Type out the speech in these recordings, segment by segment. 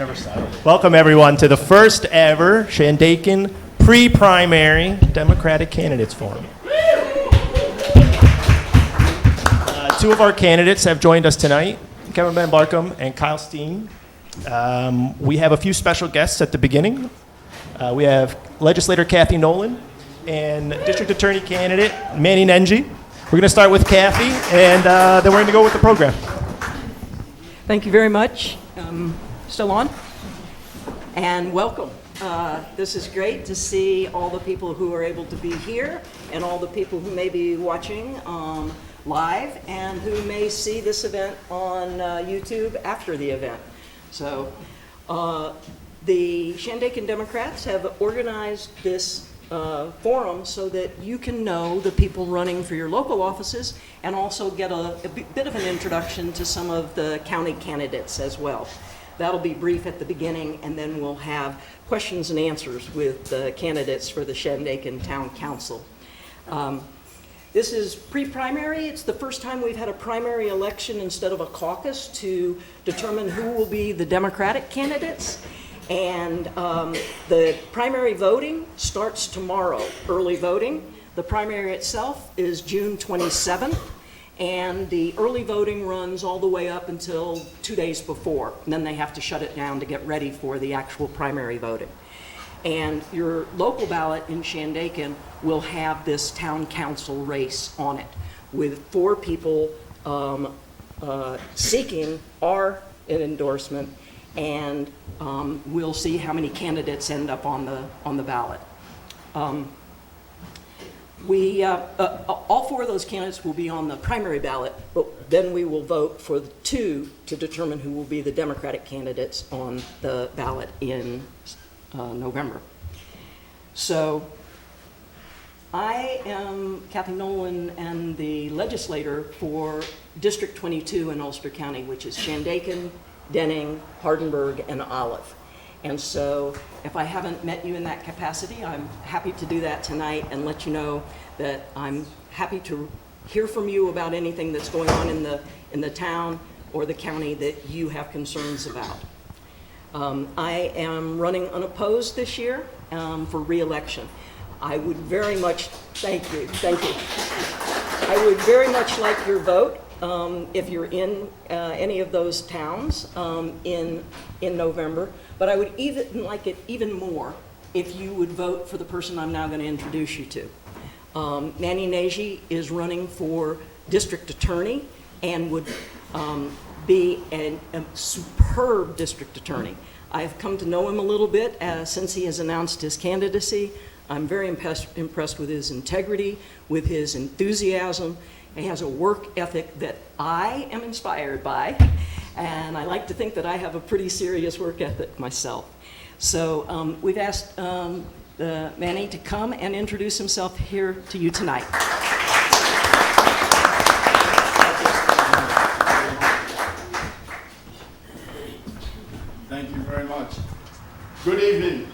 Never started. Welcome, everyone, to the first ever Shandaken pre-primary Democratic Candidates Forum. Two of our candidates have joined us tonight, Kevin Van Barkum and Kyle Steen. We have a few special guests at the beginning. We have legislator Kathy Nolan and district attorney candidate Manny Nenji. We're going to start with Kathy, and then we're going to go with the program. Thank you very much. Still on? And welcome. This is great to see all the people who are able to be here and all the people who may be watching live and who may see this event on YouTube after the event. So the Shandaken Democrats have organized this forum so that you can know the people running for your local offices and also get a bit of an introduction to some of the county candidates as well. That'll be brief at the beginning, and then we'll have questions and answers with the candidates for the Shandaken Town Council. This is pre-primary. It's the first time we've had a primary election instead of a caucus to determine who will be the Democratic candidates. And the primary voting starts tomorrow, early voting. The primary itself is June 27th, and the early voting runs all the way up until 2 days before. And then they have to shut it down to get ready for the actual primary voting. And your local ballot in Shandaken will have this town council race on it, with 4 people seeking our endorsement, and we'll see how many candidates end up on the ballot. All 4 of those candidates will be on the primary ballot, but then we will vote for the 2 to determine who will be the Democratic candidates on the ballot in November. So I am Kathy Nolan and the legislator for District 22 in Ulster County, which is Shandaken, Denning, Hardenburg, and Olive. And so if I haven't met you in that capacity, I'm happy to do that tonight and let you know that I'm happy to hear from you about anything that's going on in the town or the county that you have concerns about. I am running unopposed this year for re-election. I would very much, thank you. I would very much like your vote if you're in any of those towns in November, but I would even like it even more if you would vote for the person I'm now going to introduce you to. Manny Nenji is running for district attorney and would be a superb district attorney. I've come to know him a little bit since he has announced his candidacy. I'm very impressed with his integrity, with his enthusiasm. He has a work ethic that I am inspired by, and I like to think that I have a pretty serious work ethic myself. So we've asked Manny to come and introduce himself here to you tonight. Thank you very much. Good evening.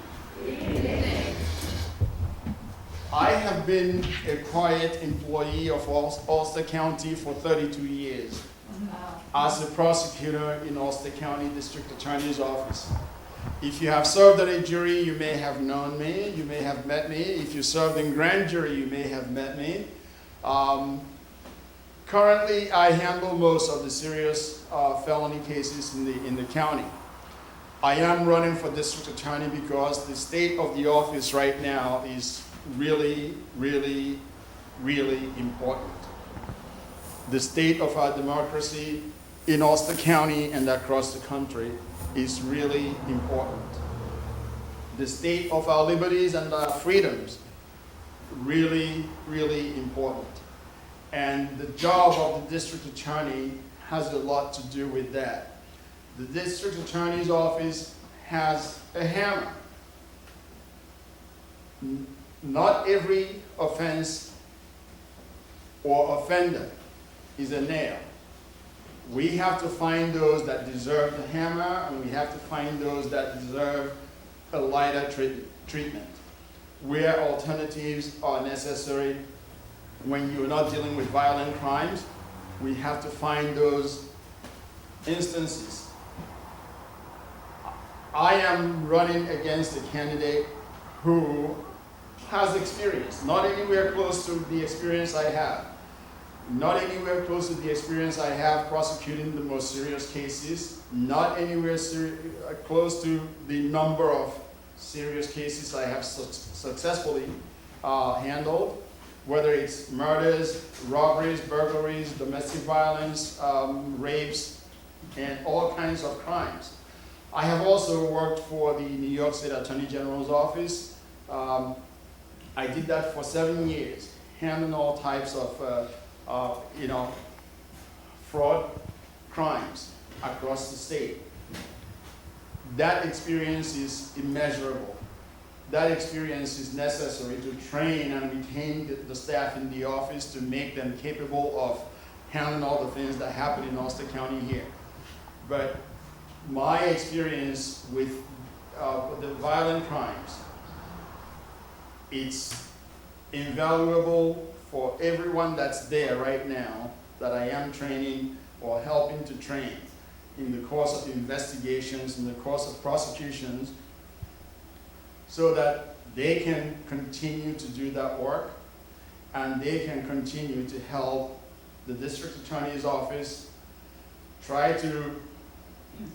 I have been a quiet employee of Ulster County for 32 years as a prosecutor in Ulster County District Attorney's Office. If you have served on a jury, you may have known me, you may have met me. If you served in grand jury, you may have met me. Currently, I handle most of the serious felony cases in the county. I am running for district attorney because the state of the office right now is really, really, really important. The state of our democracy in Ulster County and across the country is really important. The state of our liberties and our freedoms, really, really important. And the job of the district attorney has a lot to do with that. The district attorney's office has a hammer. Not every offense or offender is a nail. We have to find those that deserve the hammer, and we have to find those that deserve a lighter treatment. Where alternatives are necessary, when you're not dealing with violent crimes, we have to find those instances. I am running against a candidate who has experience, not anywhere close to the experience I have. Not anywhere close to the experience I have prosecuting the most serious cases, not anywhere close to the number of serious cases I have successfully handled, whether it's murders, robberies, burglaries, domestic violence, rapes, and all kinds of crimes. I have also worked for the New York State Attorney General's office. I did that for 7 years, handling all types of fraud crimes across the state. That experience is immeasurable. That experience is necessary to train and retain the staff in the office to make them capable of handling all the things that happen in Ulster County here. But my experience with the violent crimes, it's invaluable for everyone that's there right now that I am training or helping to train in the course of investigations, in the course of prosecutions, so that they can continue to do that work and they can continue to help the district attorney's office try to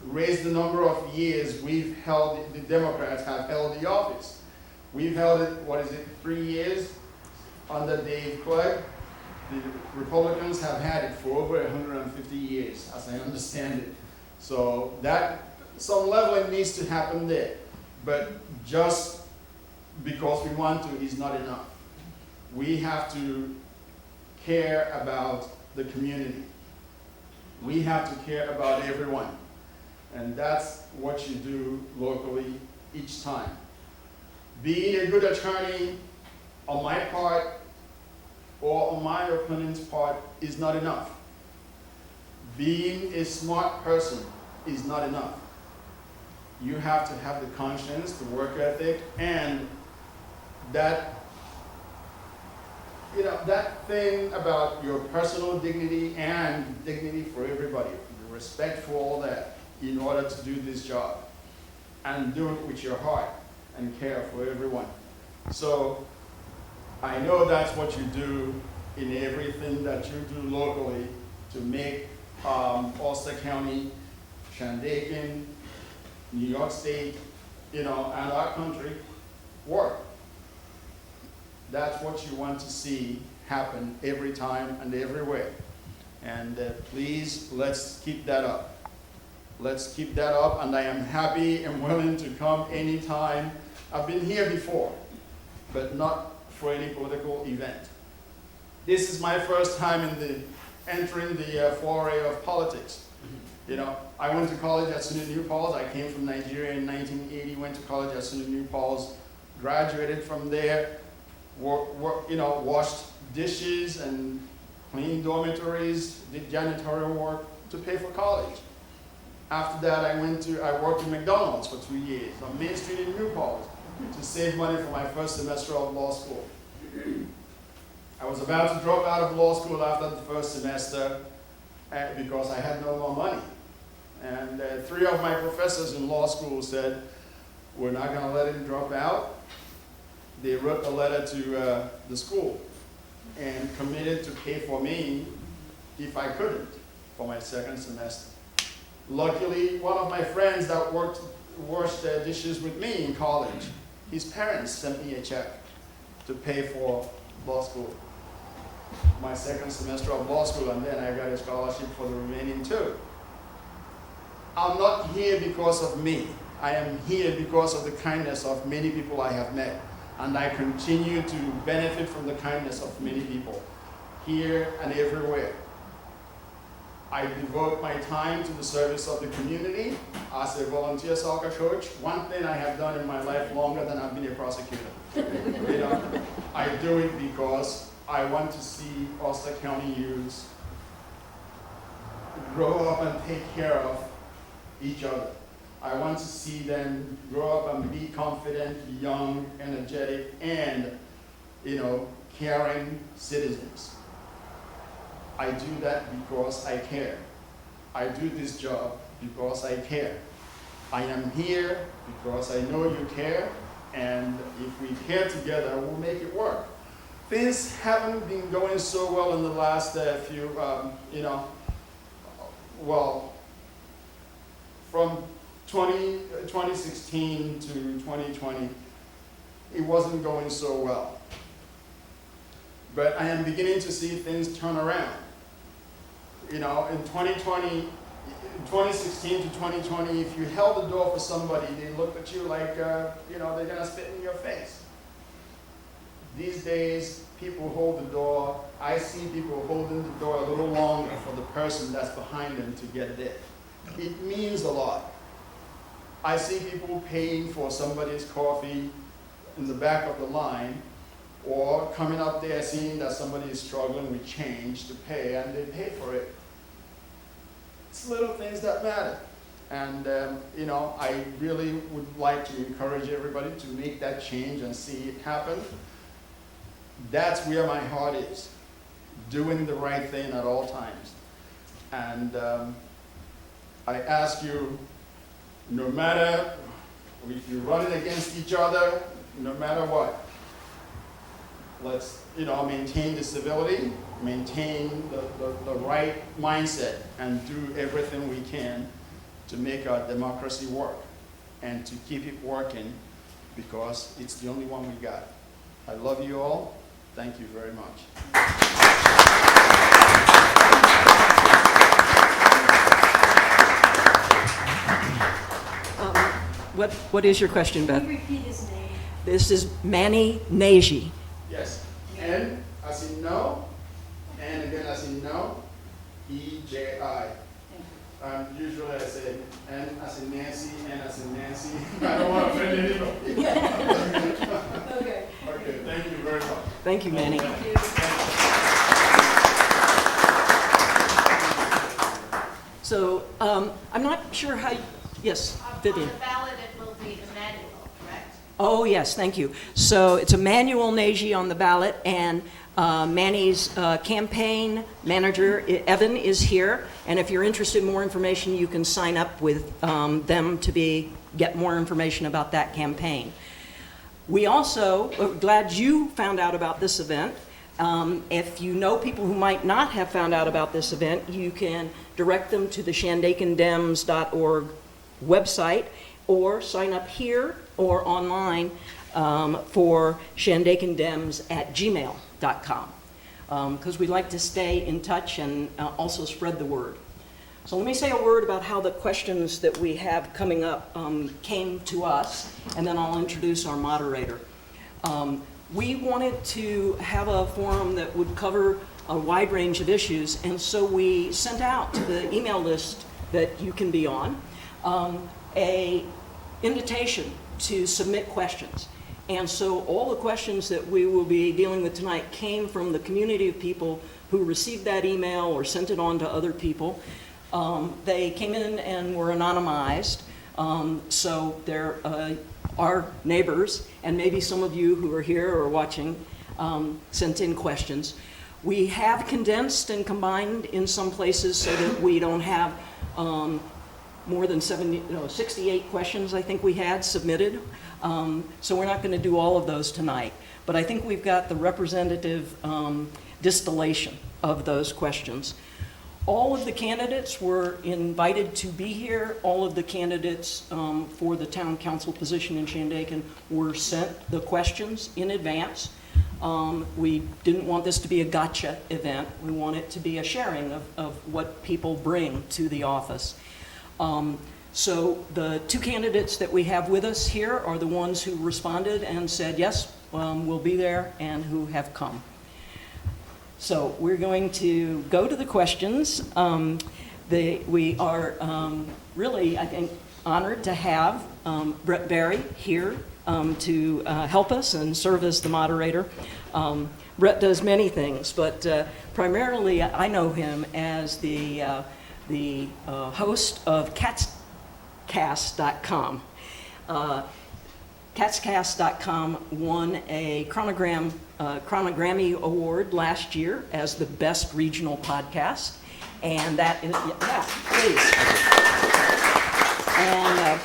raise the number of years we've held, the Democrats have held the office. We've held it, 3 years under Dave Clegg. The Republicans have had it for over 150 years, as I understand it. So that, some leveling needs to happen there. But just because we want to is not enough. We have to care about the community. We have to care about everyone. And that's what you do locally each time. Being a good attorney on my part or on my opponent's part is not enough. Being a smart person is not enough. You have to have the conscience, the work ethic, and that, that thing about your personal dignity and dignity for everybody, the respect for all that, in order to do this job. And do it with your heart and care for everyone. So I know that's what you do in everything that you do locally to make Ulster County, Shandaken, New York State, and our country work. That's what you want to see happen every time and everywhere. And please, let's keep that up. Let's keep that up, and I am happy and willing to come anytime. I've been here before, but not for any political event. This is my first time entering the foray of politics. I went to college at SUNY New Paltz. I came from Nigeria in 1980, went to college at SUNY New Paltz, graduated from there, washed dishes and cleaned dormitories, did janitorial work to pay for college. After that, I worked in McDonald's for 2 years on Main Street in New Paltz to save money for my first semester of law school. I was about to drop out of law school after the first semester because I had no more money. And 3 of my professors in law school said, we're not going to let him drop out. They wrote a letter to the school and committed to pay for me if I couldn't for my second semester. Luckily, one of my friends that washed dishes with me in college, his parents sent me a check to pay for law school, my second semester of law school, and then I got a scholarship for the remaining 2. I'm not here because of me. I am here because of the kindness of many people I have met, and I continue to benefit from the kindness of many people, here and everywhere. I devote my time to the service of the community as a volunteer soccer coach. One thing I have done in my life longer than I've been a prosecutor. I do it because I want to see Ulster County youths grow up and take care of each other. I want to see them grow up and be confident, young, energetic, and caring citizens. I do that because I care. I do this job because I care. I am here because I know you care, and if we care together, we'll make it work. Things haven't been going so well in the last from 2016 to 2020, it wasn't going so well. But I am beginning to see things turn around. In 2016 to 2020, if you held the door for somebody, they looked at you like, they're gonna spit in your face. These days, people hold the door. I see people holding the door a little longer for the person that's behind them to get it in. It means a lot. I see people paying for somebody's coffee in the back of the line, or coming up there seeing that somebody is struggling with change to pay, and they pay for it. It's little things that matter. And, I really would like to encourage everybody to make that change and see it happen. That's where my heart is, doing the right thing at all times. And I ask you, no matter if you're running against each other, no matter what, let's maintain the civility, maintain the right mindset, and do everything we can to make our democracy work and to keep it working, because it's the only one we got. I love you all. Thank you very much. What is your question, Beth? Can you repeat his name? This is Manny Neji. Yes. N as in no, and again as in no, E-J-I. Usually I say N as in Nancy, N as in Nancy. I don't want to offend anybody. Okay. Okay, thank you very much. Thank you, Manny. Thank you. So I'm not sure how. Yes, Vivian. On the ballot, it will be the manual, correct? Oh, yes, thank you. So it's a manual Neji on the ballot, and Manny's campaign manager, Evan, is here. And if you're interested in more information, you can sign up with them to get more information about that campaign. We also are glad you found out about this event. If you know people who might not have found out about this event, you can direct them to the ShandakenDems.org website, or sign up here or online for shandakendems@gmail.com, because we'd like to stay in touch and also spread the word. So let me say a word about how the questions that we have coming up came to us, and then I'll introduce our moderator. We wanted to have a forum that would cover a wide range of issues, and so we sent out to the email list that you can be on a invitation to submit questions. And so all the questions that we will be dealing with tonight came from the community of people who received that email or sent it on to other people. They came in and were anonymized, so they're our neighbors, and maybe some of you who are here or watching sent in questions. We have condensed and combined in some places so that we don't have more than 68 questions I think we had submitted. So we're not going to do all of those tonight. But I think we've got the representative distillation of those questions. All of the candidates were invited to be here. All of the candidates for the town council position in Shandaken were sent the questions in advance. We didn't want this to be a gotcha event. We want it to be a sharing of what people bring to the office. So the two candidates that we have with us here are the ones who responded and said, yes, we'll be there, and who have come. So we're going to go to the questions. We are really, I think, honored to have Brett Berry here to help us and serve as the moderator. Brett does many things, but primarily I know him as the host of CatsCast.com. CatsCast.com won a Chronogrammy Award last year as the best regional podcast, and that is, yeah, please. And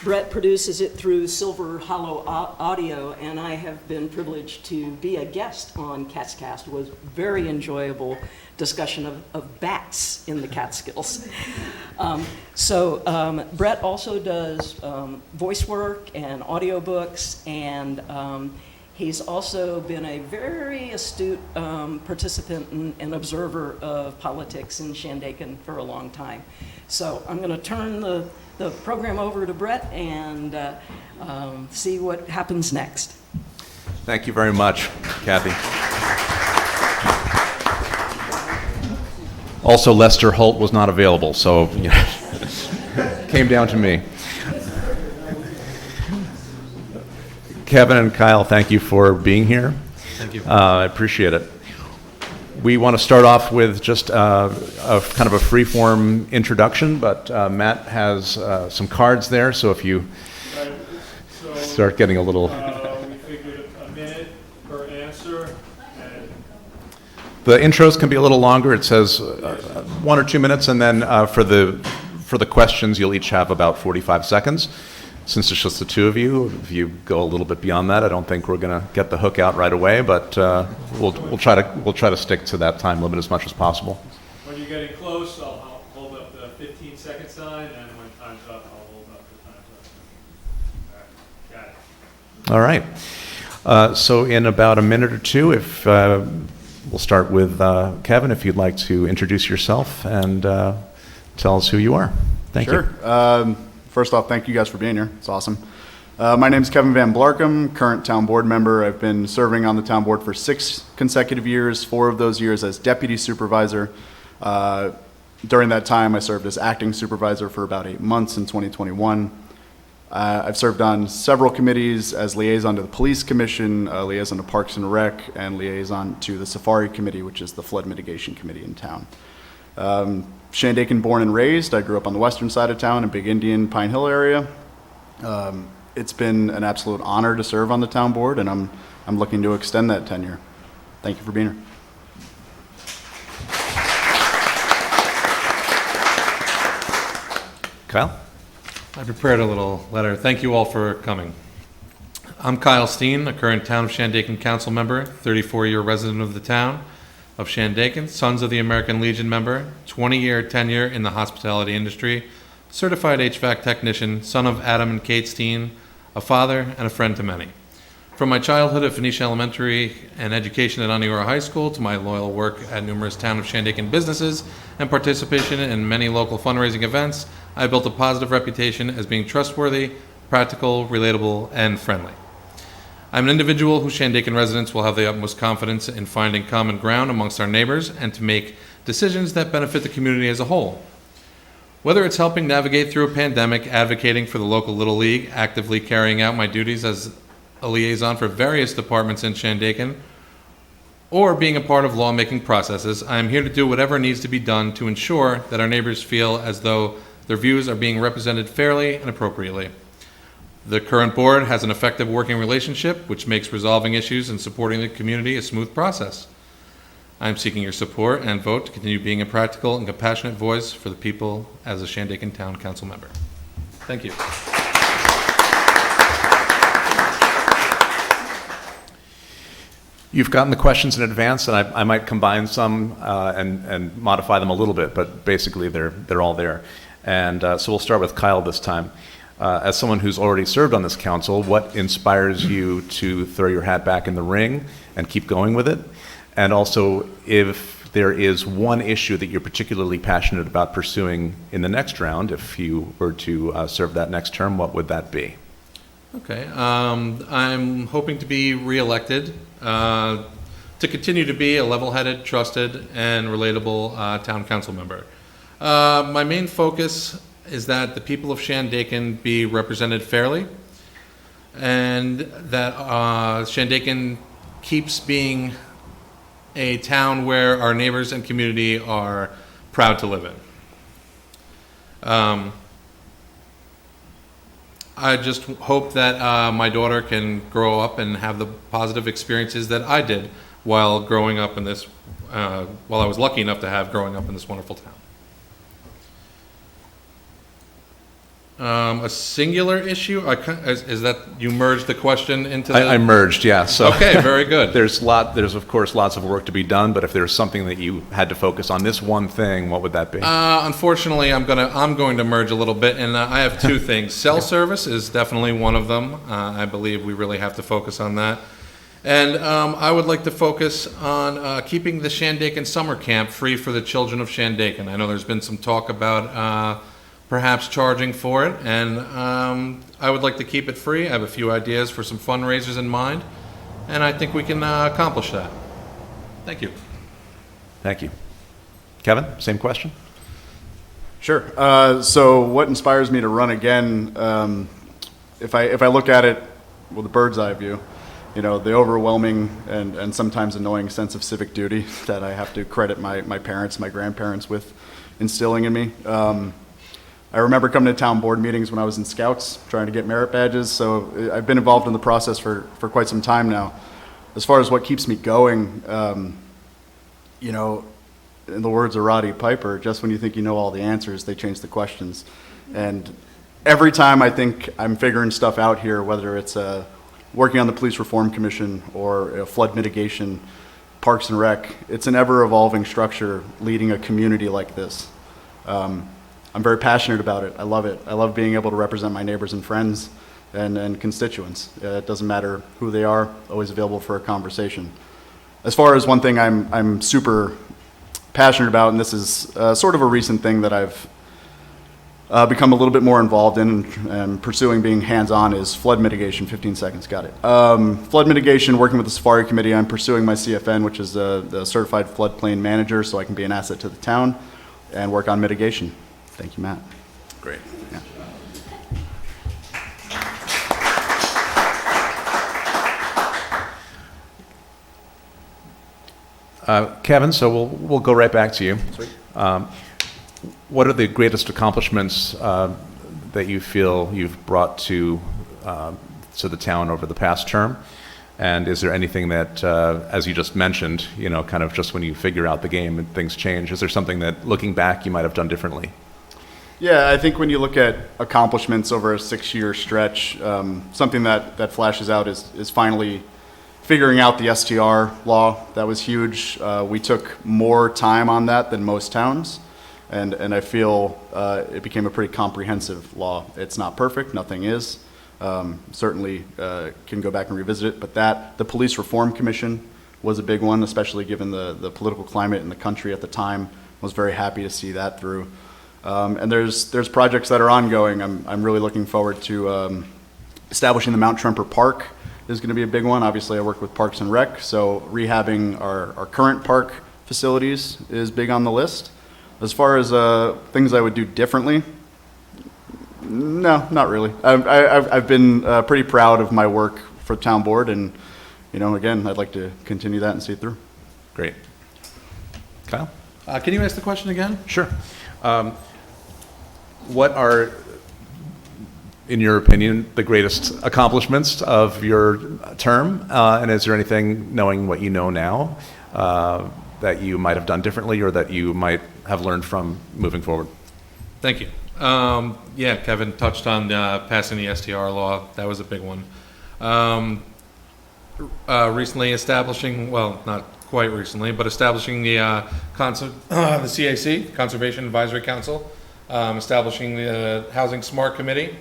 Brett produces it through Silver Hollow Audio, and I have been privileged to be a guest on Cat's Cast. It was very enjoyable discussion of bats in the Catskills. Brett also does voice work and audiobooks, and he's also been a very astute participant and observer of politics in Shandaken for a long time. So I'm going to turn the program over to Brett and see what happens next. Thank you very much, Kathy. Also, Lester Holt was not available, so came down to me. Kevin and Kyle, thank you for being here. Thank you. I appreciate it. We want to start off with just a kind of a free-form introduction, but Matt has some cards there, so if you start getting a little... We figured a minute per answer. And The intros can be a little longer. It says 1 or 2 minutes, and then for the questions, you'll each have about 45 seconds. Since it's just the two of you, if you go a little bit beyond that, I don't think we're going to get the hook out right away. But we'll try to stick to that time limit as much as possible. when you're getting close, I'll hold up the 15-second sign, and when time's up, I'll hold up the time's up. All right, got it. All right. So in about a minute or two, if we'll start with Kevin, if you'd like to introduce yourself and tell us who you are. Thank you. Sure. First off, thank you guys for being here. It's awesome. My name is Kevin Van Blarkum, current town board member. I've been serving on the town board for 6 consecutive years, 4 of those years as deputy supervisor. During that time, I served as acting supervisor for about 8 months in 2021. I've served on several committees as liaison to the police commission, liaison to Parks and Rec, and liaison to the Safari Committee, which is the flood mitigation committee in town. Shandaken born and raised. I grew up on the western side of town in Big Indian, Pine Hill area. It's been an absolute honor to serve on the town board, and I'm looking to extend that tenure. Thank you for being here. Kyle? I prepared a little letter. Thank you all for coming. I'm Kyle Steen, a current Town of Shandaken council member, 34-year resident of the town of Shandaken, Sons of the American Legion member, 20-year tenure in the hospitality industry, certified HVAC technician, son of Adam and Kate Steen, a father and a friend to many. From my childhood at Phoenicia Elementary and education at Oniora High School to my loyal work at numerous Town of Shandaken businesses and participation in many local fundraising events, I built a positive reputation as being trustworthy, practical, relatable, and friendly. I'm an individual who Shandaken residents will have the utmost confidence in finding common ground amongst our neighbors and to make decisions that benefit the community as a whole. Whether it's helping navigate through a pandemic, advocating for the local Little League, actively carrying out my duties as a liaison for various departments in Shandaken, or being a part of lawmaking processes, I am here to do whatever needs to be done to ensure that our neighbors feel as though their views are being represented fairly and appropriately. The current board has an effective working relationship, which makes resolving issues and supporting the community a smooth process. I am seeking your support and vote to continue being a practical and compassionate voice for the people as a Shandaken Town Council member. Thank you. You've gotten the questions in advance, and I might combine some and modify them a little bit, but basically they're all there. And so we'll start with Kyle this time. As someone who's already served on this council, what inspires you to throw your hat back in the ring and keep going with it? And also, if there is one issue that you're particularly passionate about pursuing in the next round, if you were to serve that next term, what would that be? Okay. I'm hoping to be reelected to continue to be a level-headed, trusted, and relatable town council member. My main focus is that the people of Shandaken be represented fairly, and that Shandaken keeps being a town where our neighbors and community are proud to live in. I just hope that my daughter can grow up and have the positive experiences that I did while growing up in this, while I was lucky enough to have growing up in this wonderful town. A singular issue? Is that you merged the question into the? I merged, yeah, so. Okay, very good. There's of course lots of work to be done, but if there's something that you had to focus on, this one thing, what would that be? Unfortunately, I'm going to merge a little bit, and I have two things. Cell service is definitely one of them. I believe we really have to focus on that. And I would like to focus on keeping the Shandaken summer camp free for the children of Shandaken. I know there's been some talk about perhaps charging for it, and I would like to keep it free. I have a few ideas for some fundraisers in mind, and I think we can accomplish that. Thank you. Thank you. Kevin, same question? Sure. So what inspires me to run again, if I look at it with a bird's eye view, the overwhelming and sometimes annoying sense of civic duty that I have to credit my parents, my grandparents with instilling in me. I remember coming to town board meetings when I was in Scouts, trying to get merit badges, so I've been involved in the process for quite some time now. As far as what keeps me going, in the words of Roddy Piper, just when you think you know all the answers, they change the questions. And every time I think I'm figuring stuff out here, whether it's working on the Police Reform Commission or flood mitigation, Parks and Rec, it's an ever-evolving structure leading a community like this. I'm very passionate about it. I love it. I love being able to represent my neighbors and friends and constituents. It doesn't matter who they are, always available for a conversation. As far as one thing I'm super passionate about, and this is sort of a recent thing that I've become a little bit more involved in and pursuing being hands-on, is flood mitigation. 15 seconds, got it. Flood mitigation, working with the Safari Committee, I'm pursuing my CFN, which is the Certified Floodplain Manager, so I can be an asset to the town and work on mitigation. Thank you, Matt. Great. Yeah. Kevin, so we'll go right back to you. What are the greatest accomplishments that you feel you've brought to the town over the past term? And is there anything that, as you just mentioned, kind of just when you figure out the game and things change, is there something that, looking back, you might have done differently? Yeah, I think when you look at accomplishments over a 6-year stretch, something that flashes out is finally figuring out the STR law. That was huge. We took more time on that than most towns, and I feel it became a pretty comprehensive law. It's not perfect, nothing is. Certainly can go back and revisit it, but the Police Reform Commission was a big one, especially given the political climate in the country at the time. I was very happy to see that through. And there's projects that are ongoing. I'm really looking forward to establishing the Mount Tremper Park is going to be a big one. Obviously, I work with Parks and Rec, so rehabbing our current park facilities is big on the list. As far as things I would do differently, no, not really. I've been pretty proud of my work for town board, and again, I'd like to continue that and see it through. Great. Kyle? Can you ask the question again? Sure. What are, in your opinion, the greatest accomplishments of your term? And is there anything, knowing what you know now, that you might have done differently or that you might have learned from moving forward? Thank you. Yeah, Kevin touched on passing the STR law. That was a big one. Recently establishing, well, not quite recently, but establishing the CAC, Conservation Advisory Council, establishing the Housing Smart Committee,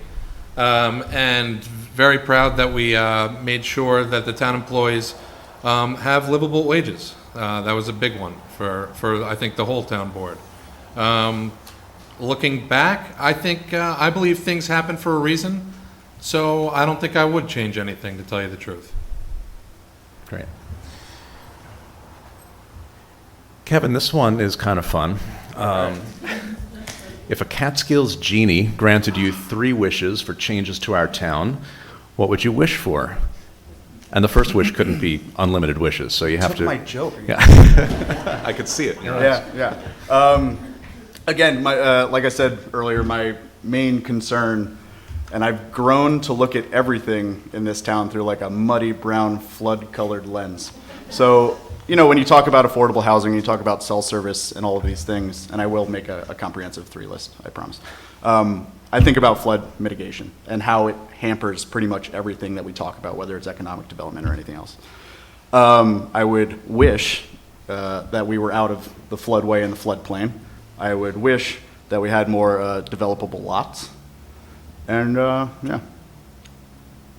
and very proud that we made sure that the town employees have livable wages. That was a big one for I think the whole town board. Looking back, I believe things happen for a reason, so I don't think I would change anything, to tell you the truth. Great. Kevin, this one is kind of fun. If a Catskills genie granted you 3 wishes for changes to our town, what would you wish for? And the first wish couldn't be unlimited wishes, so you have to. My joke. Yeah. I could see it. Yeah. Again, like I said earlier, my main concern, and I've grown to look at everything in this town through like a muddy brown flood-colored lens. So, when you talk about affordable housing, you talk about cell service and all of these things, and I will make a comprehensive 3 list, I promise. I think about flood mitigation and how it hampers pretty much everything that we talk about, whether it's economic development or anything else. I would wish that we were out of the floodway and the floodplain. I would wish that we had more developable lots. And, yeah.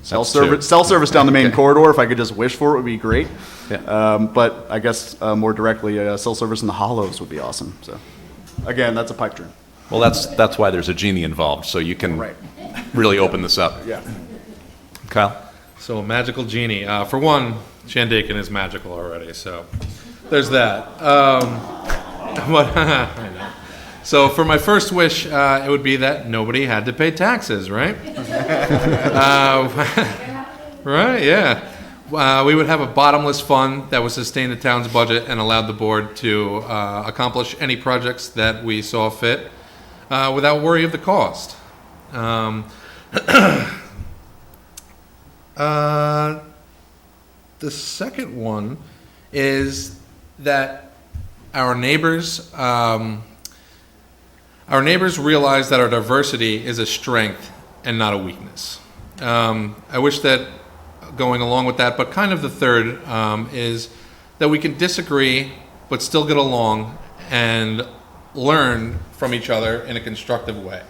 Cell service down the main corridor, if I could just wish for it, would be great. Yeah. But I guess more directly, cell service in the hollows would be awesome. So, again, that's a pipe dream. Well, that's why there's a genie involved, so you can Right. really open this up. Yeah. Kyle? So a magical genie. For one, Shandaken is magical already, so there's that. What I know. So for my first wish, it would be that nobody had to pay taxes, right? Right, yeah. We would have a bottomless fund that would sustain the town's budget and allowed the board to accomplish any projects that we saw fit without worry of the cost. The second one is that our neighbors realize that our diversity is a strength and not a weakness. I wish that going along with that, but kind of the third is that we can disagree but still get along and learn from each other in a constructive way.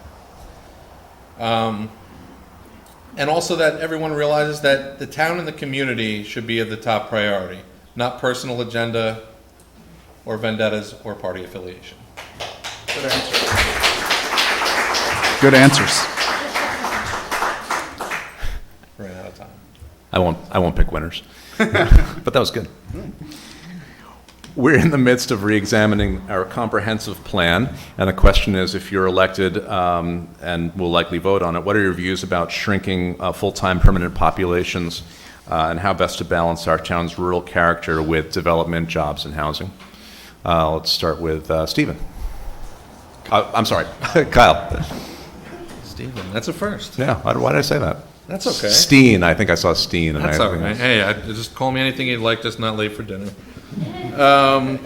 And also that everyone realizes that the town and the community should be of the top priority, not personal agenda or vendettas or party affiliation. Good answers. Ran out of time. I won't pick winners, but that was good. We're in the midst of re-examining our comprehensive plan, and the question is, if you're elected and will likely vote on it, what are your views about shrinking full-time permanent populations and how best to balance our town's rural character with development, jobs, and housing? Let's start with Stephen. I'm sorry, Kyle. Stephen, that's a first. Yeah, why did I say that? That's okay. Steen, I think I saw Steen. That's all right. Hey, just call me anything you'd like, just not late for dinner. I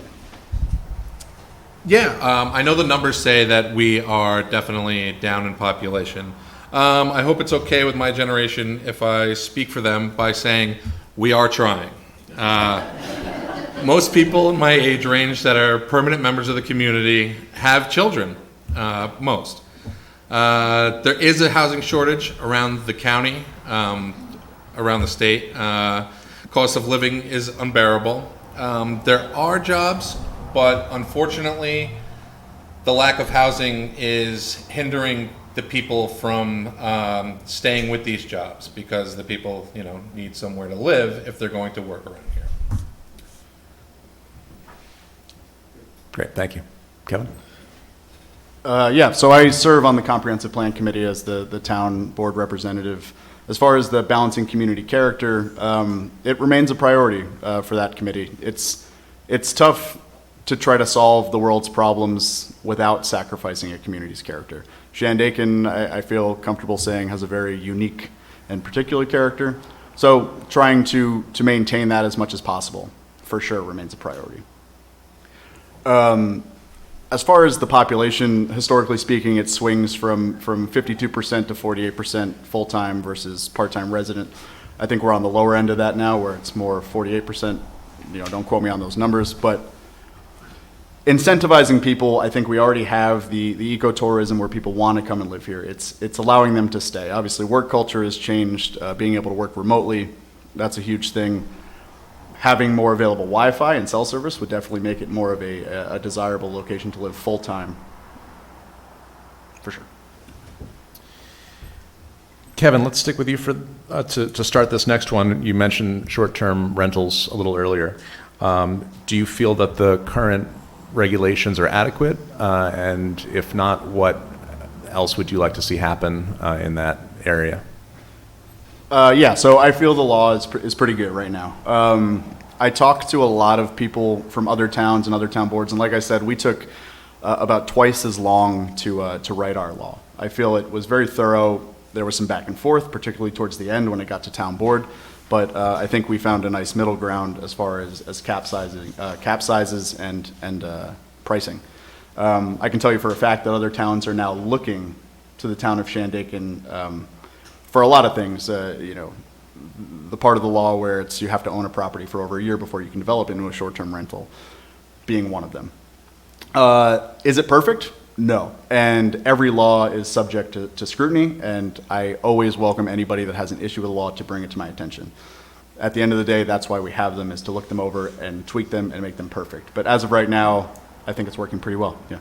know the numbers say that we are definitely down in population. I hope it's okay with my generation if I speak for them by saying we are trying. Most people in my age range that are permanent members of the community have children, most. There is a housing shortage around the county, around the state. Cost of living is unbearable. There are jobs, but unfortunately, the lack of housing is hindering the people from staying with these jobs because the people, need somewhere to live if they're going to work around here. Great, thank you. Kevin? So I serve on the Comprehensive Plan Committee as the town board representative. As far as the balancing community character, it remains a priority for that committee. It's tough to try to solve the world's problems without sacrificing a community's character. Shandaken, I feel comfortable saying, has a very unique and particular character. So trying to maintain that as much as possible, for sure, remains a priority. As far as the population, historically speaking, it swings from 52% to 48% full-time versus part-time resident. I think we're on the lower end of that now, where it's more 48%. Don't quote me on those numbers, but incentivizing people, I think we already have the ecotourism where people want to come and live here. It's allowing them to stay. Obviously, work culture has changed. Being able to work remotely, that's a huge thing. Having more available Wi-Fi and cell service would definitely make it more of a desirable location to live full-time, for sure. Kevin, let's stick with you to start this next one. You mentioned short-term rentals a little earlier. Do you feel that the current regulations are adequate? And if not, what else would you like to see happen in that area? So I feel the law is pretty good right now. I talked to a lot of people from other towns and other town boards, and like I said, we took about twice as long to write our law. I feel it was very thorough. There was some back and forth, particularly towards the end when it got to town board, but I think we found a nice middle ground as far as cap sizes and pricing. I can tell you for a fact that other towns are now looking to the town of Shandaken for a lot of things. The part of the law where you have to own a property for over a year before you can develop into a short-term rental being one of them. Is it perfect? No. And every law is subject to scrutiny, and I always welcome anybody that has an issue with a law to bring it to my attention. At the end of the day, that's why we have them, is to look them over and tweak them and make them perfect. But as of right now, I think it's working pretty well, yeah.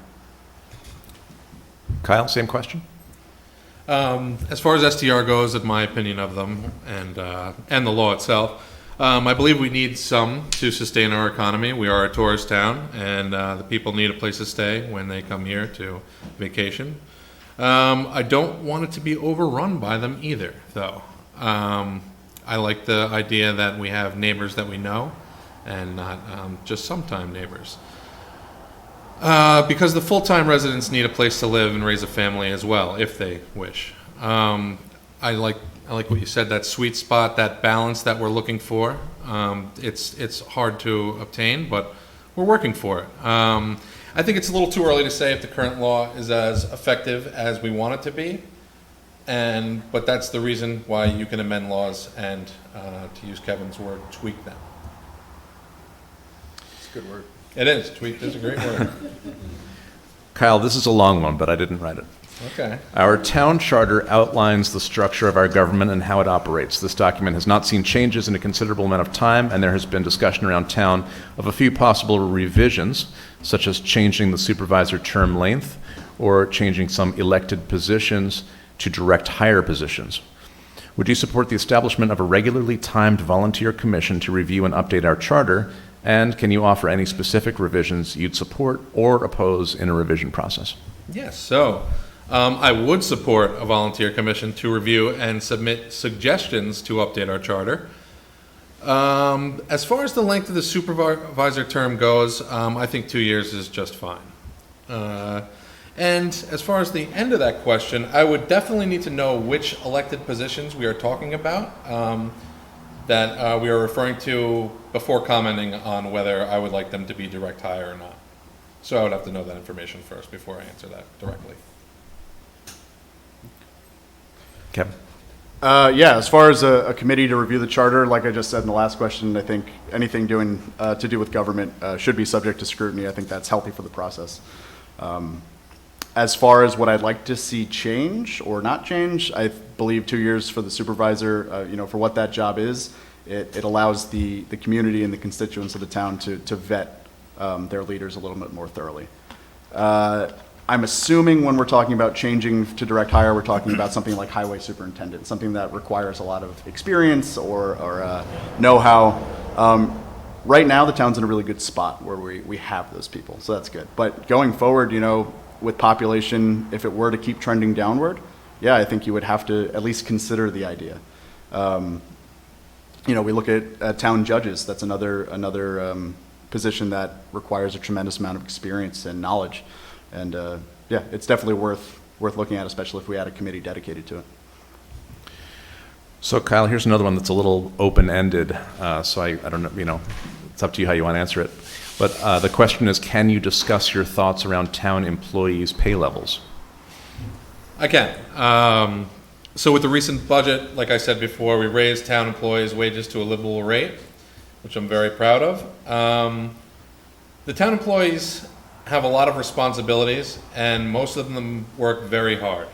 Kyle, same question? As far as STR goes, in my opinion of them and the law itself, I believe we need some to sustain our economy. We are a tourist town, and the people need a place to stay when they come here to vacation. I don't want it to be overrun by them either, though. I like the idea that we have neighbors that we know and not just sometime neighbors. Because the full-time residents need a place to live and raise a family as well, if they wish. I like what you said, that sweet spot, that balance that we're looking for. It's hard to obtain, but we're working for it. I think it's a little too early to say if the current law is as effective as we want it to be, but that's the reason why you can amend laws and, to use Kevin's word, tweak them. It's a good word. It is. Tweak is a great word. Kyle, this is a long one, but I didn't write it. Okay. Our town charter outlines the structure of our government and how it operates. This document has not seen changes in a considerable amount of time, and there has been discussion around town of a few possible revisions, such as changing the supervisor term length or changing some elected positions to direct hire positions. Would you support the establishment of a regularly timed volunteer commission to review and update our charter? And can you offer any specific revisions you'd support or oppose in a revision process? Yes, so I would support a volunteer commission to review and submit suggestions to update our charter. As far as the length of the supervisor term goes, I think 2 years is just fine. And as far as the end of that question, I would definitely need to know which elected positions we are talking about that we are referring to before commenting on whether I would like them to be direct hire or not. So I would have to know that information first before I answer that directly. Kevin? Yeah, as far as a committee to review the charter, like I just said in the last question, I think anything to do with government should be subject to scrutiny. I think that's healthy for the process. As far as what I'd like to see change or not change, I believe 2 years for the supervisor, for what that job is, it allows the community and the constituents of the town to vet their leaders a little bit more thoroughly. I'm assuming when we're talking about changing to direct hire, we're talking about something like highway superintendent, something that requires a lot of experience or know-how. Right now, the town's in a really good spot where we have those people, so that's good. But going forward, with population, if it were to keep trending downward, yeah, I think you would have to at least consider the idea. We look at town judges. That's another position that requires a tremendous amount of experience and knowledge. And yeah, it's definitely worth looking at, especially if we had a committee dedicated to it. So Kyle, here's another one that's a little open-ended. So I don't know, it's up to you how you want to answer it. But the question is, can you discuss your thoughts around town employees' pay levels? I can. So with the recent budget, like I said before, we raised town employees' wages to a livable rate, which I'm very proud of. The town employees have a lot of responsibilities, and most of them work very hard.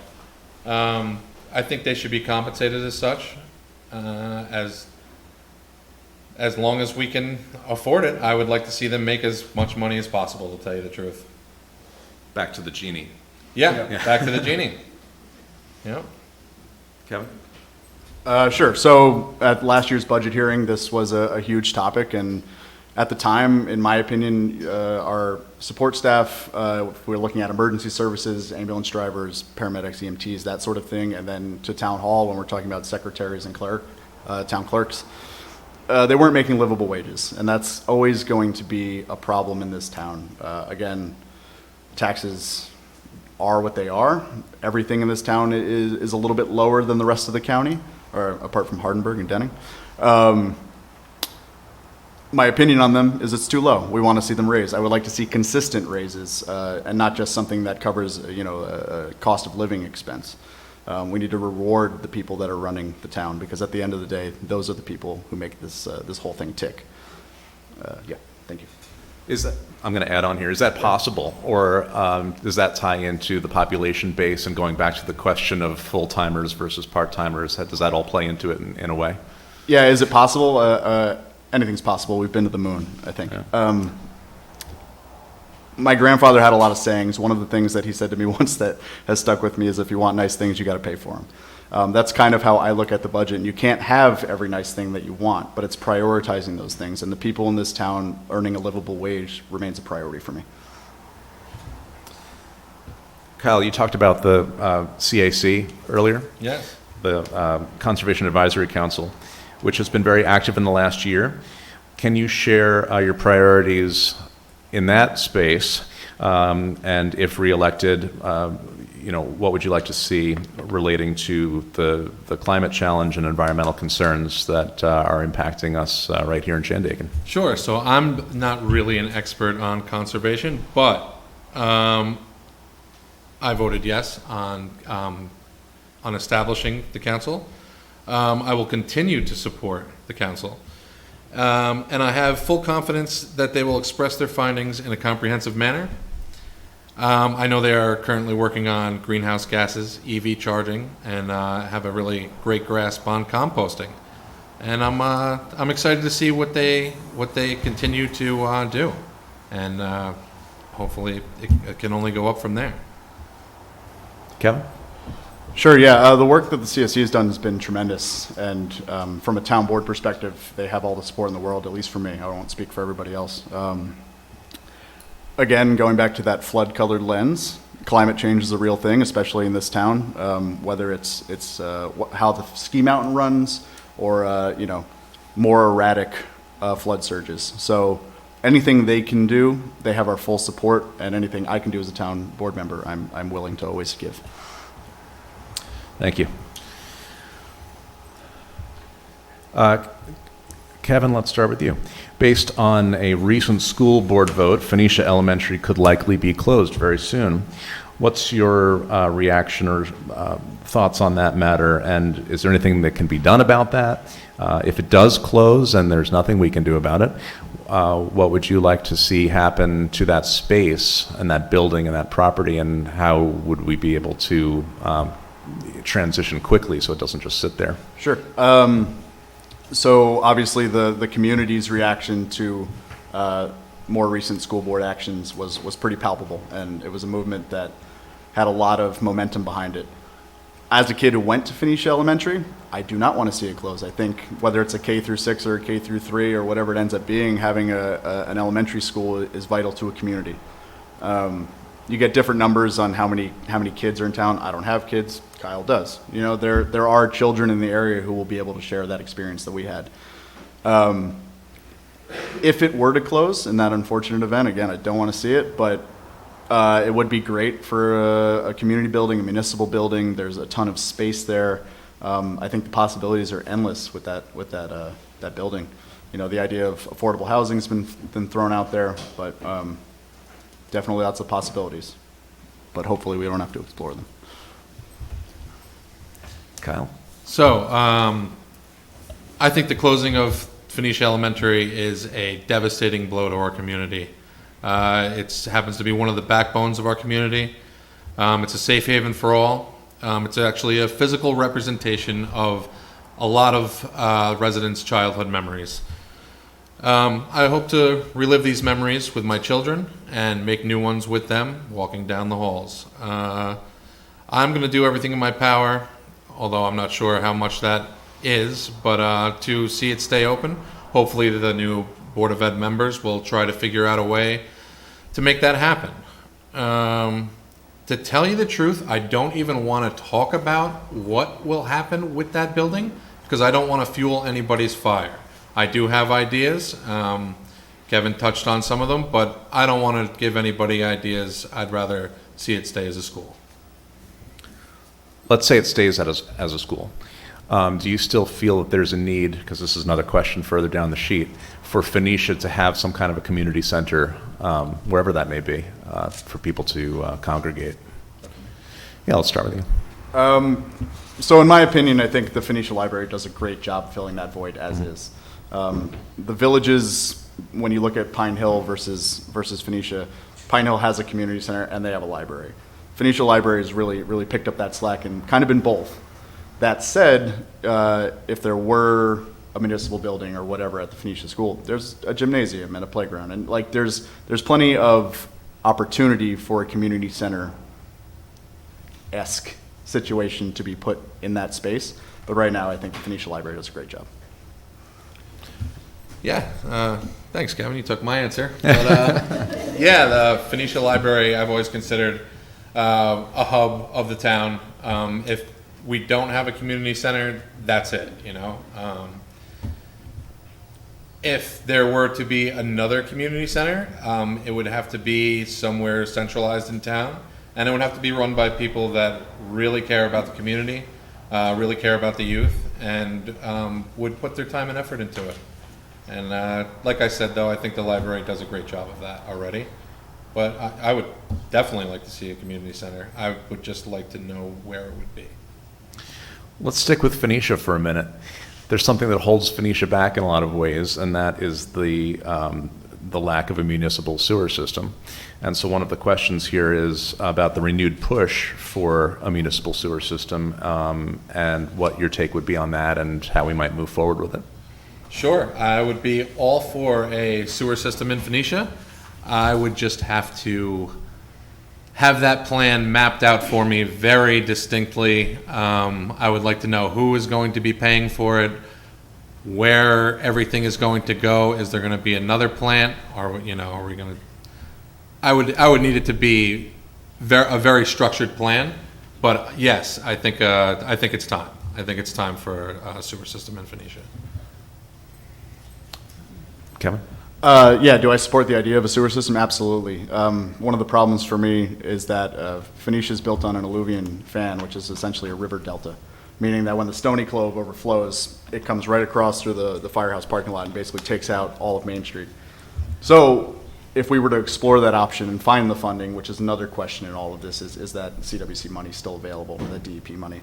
I think they should be compensated as such, as long as we can afford it. I would like to see them make as much money as possible, to tell you the truth. Back to the genie. Yeah. Back to the genie. Yeah. Kevin? Sure. So at last year's budget hearing, this was a huge topic, and at the time, in my opinion, our support staff, if we're looking at emergency services, ambulance drivers, paramedics, EMTs, that sort of thing, and then to town hall when we're talking about secretaries and town clerks, they weren't making livable wages, and that's always going to be a problem in this town. Again, taxes are what they are. Everything in this town is a little bit lower than the rest of the county, or apart from Hardenburg and Denning. My opinion on them is it's too low. We want to see them raised. I would like to see consistent raises, and not just something that covers, a cost of living expense. We need to reward the people that are running the town, because at the end of the day, those are the people who make this whole thing tick. Yeah, thank you. I'm going to add on here, is that possible? Or does that tie into the population base and going back to the question of full-timers versus part-timers? Does that all play into it in a way? Yeah, is it possible? Anything's possible. We've been to the moon, I think. Yeah. My grandfather had a lot of sayings. One of the things that he said to me once that has stuck with me is, if you want nice things, you got to pay for them. That's kind of how I look at the budget. And you can't have every nice thing that you want, but it's prioritizing those things. And the people in this town earning a livable wage remains a priority for me. Kyle, you talked about the CAC earlier. Yes. The Conservation Advisory Council, which has been very active in the last year. Can you share your priorities in that space? And if reelected, what would you like to see relating to the climate challenge and environmental concerns that are impacting us right here in Shandaken? Sure. So I'm not really an expert on conservation, but I voted yes on establishing the council. I will continue to support the council. And I have full confidence that they will express their findings in a comprehensive manner. I know they are currently working on greenhouse gases, EV charging, and have a really great grasp on composting. And I'm excited to see what they continue to do, and hopefully it can only go up from there. Kevin? Sure, yeah. The work that the CSC has done has been tremendous, and from a town board perspective, they have all the support in the world, at least for me. I won't speak for everybody else. Again, going back to that flood-colored lens, climate change is a real thing, especially in this town, whether it's how the ski mountain runs or, more erratic flood surges. So anything they can do, they have our full support, and anything I can do as a town board member, I'm willing to always give. Thank you. Kevin, let's start with you. Based on a recent school board vote, Phoenicia Elementary could likely be closed very soon. What's your reaction or thoughts on that matter? And is there anything that can be done about that? If it does close and there's nothing we can do about it, what would you like to see happen to that space and that building and that property, and how would we be able to transition quickly so it doesn't just sit there? Sure. So obviously the community's reaction to more recent school board actions was pretty palpable, and it was a movement that had a lot of momentum behind it. As a kid who went to Phoenicia Elementary, I do not want to see it close. I think whether it's a K through 6 or a K through 3 or whatever it ends up being, having an elementary school is vital to a community. You get different numbers on how many kids are in town. I don't have kids. Kyle does. There are children in the area who will be able to share that experience that we had. If it were to close in that unfortunate event, again, I don't want to see it, but it would be great for a community building, a municipal building. There's a ton of space there. I think the possibilities are endless with that building. The idea of affordable housing has been thrown out there, but definitely lots of possibilities. But hopefully we don't have to explore them. Kyle? So, I think the closing of Phoenicia Elementary is a devastating blow to our community. It happens to be one of the backbones of our community. It's a safe haven for all. It's actually a physical representation of a lot of residents' childhood memories. I hope to relive these memories with my children and make new ones with them walking down the halls. I'm going to do everything in my power, although I'm not sure how much that is, but to see it stay open. Hopefully the new Board of Ed members will try to figure out a way to make that happen. To tell you the truth, I don't even want to talk about what will happen with that building because I don't want to fuel anybody's fire. I do have ideas. Kevin touched on some of them, but I don't want to give anybody ideas. I'd rather see it stay as a school. Let's say it stays as a school. Do you still feel that there's a need, because this is another question further down the sheet, for Phoenicia to have some kind of a community center, wherever that may be, for people to congregate? Yeah, let's start with you. So in my opinion, I think the Phoenicia Library does a great job filling that void as is. The villages, when you look at Pine Hill versus Phoenicia, Pine Hill has a community center and they have a library. Phoenicia Library has really picked up that slack and kind of been both. That said, if there were a municipal building or whatever at the Phoenicia School, there's a gymnasium and a playground, and like there's plenty of opportunity for a community center-esque situation to be put in that space. But right now, I think the Phoenicia Library does a great job. Yeah, thanks, Kevin. You took my answer. But, yeah, the Phoenicia Library I've always considered a hub of the town. If we don't have a community center, that's it, you know. If there were to be another community center, it would have to be somewhere centralized in town, and it would have to be run by people that really care about the community, really care about the youth, and would put their time and effort into it. And like I said, though, I think the library does a great job of that already. But I would definitely like to see a community center. I would just like to know where it would be. Let's stick with Phoenicia for a minute. There's something that holds Phoenicia back in a lot of ways, and that is the lack of a municipal sewer system. And so one of the questions here is about the renewed push for a municipal sewer system, and what your take would be on that and how we might move forward with it. Sure, I would be all for a sewer system in Phoenicia. I would just have to have that plan mapped out for me very distinctly. I would like to know who is going to be paying for it, where everything is going to go. Is there going to be another plant? Or, you know, are we going to? I would need it to be a very structured plan. But yes, I think it's time. I think it's time for a sewer system in Phoenicia. Kevin? Yeah, do I support the idea of a sewer system? Absolutely. One of the problems for me is that Phoenicia is built on an alluvion fan, which is essentially a river delta, meaning that when the Stony Clove overflows, it comes right across through the firehouse parking lot and basically takes out all of Main Street. So if we were to explore that option and find the funding, which is another question in all of this, is that CWC money still available, or the DEP money?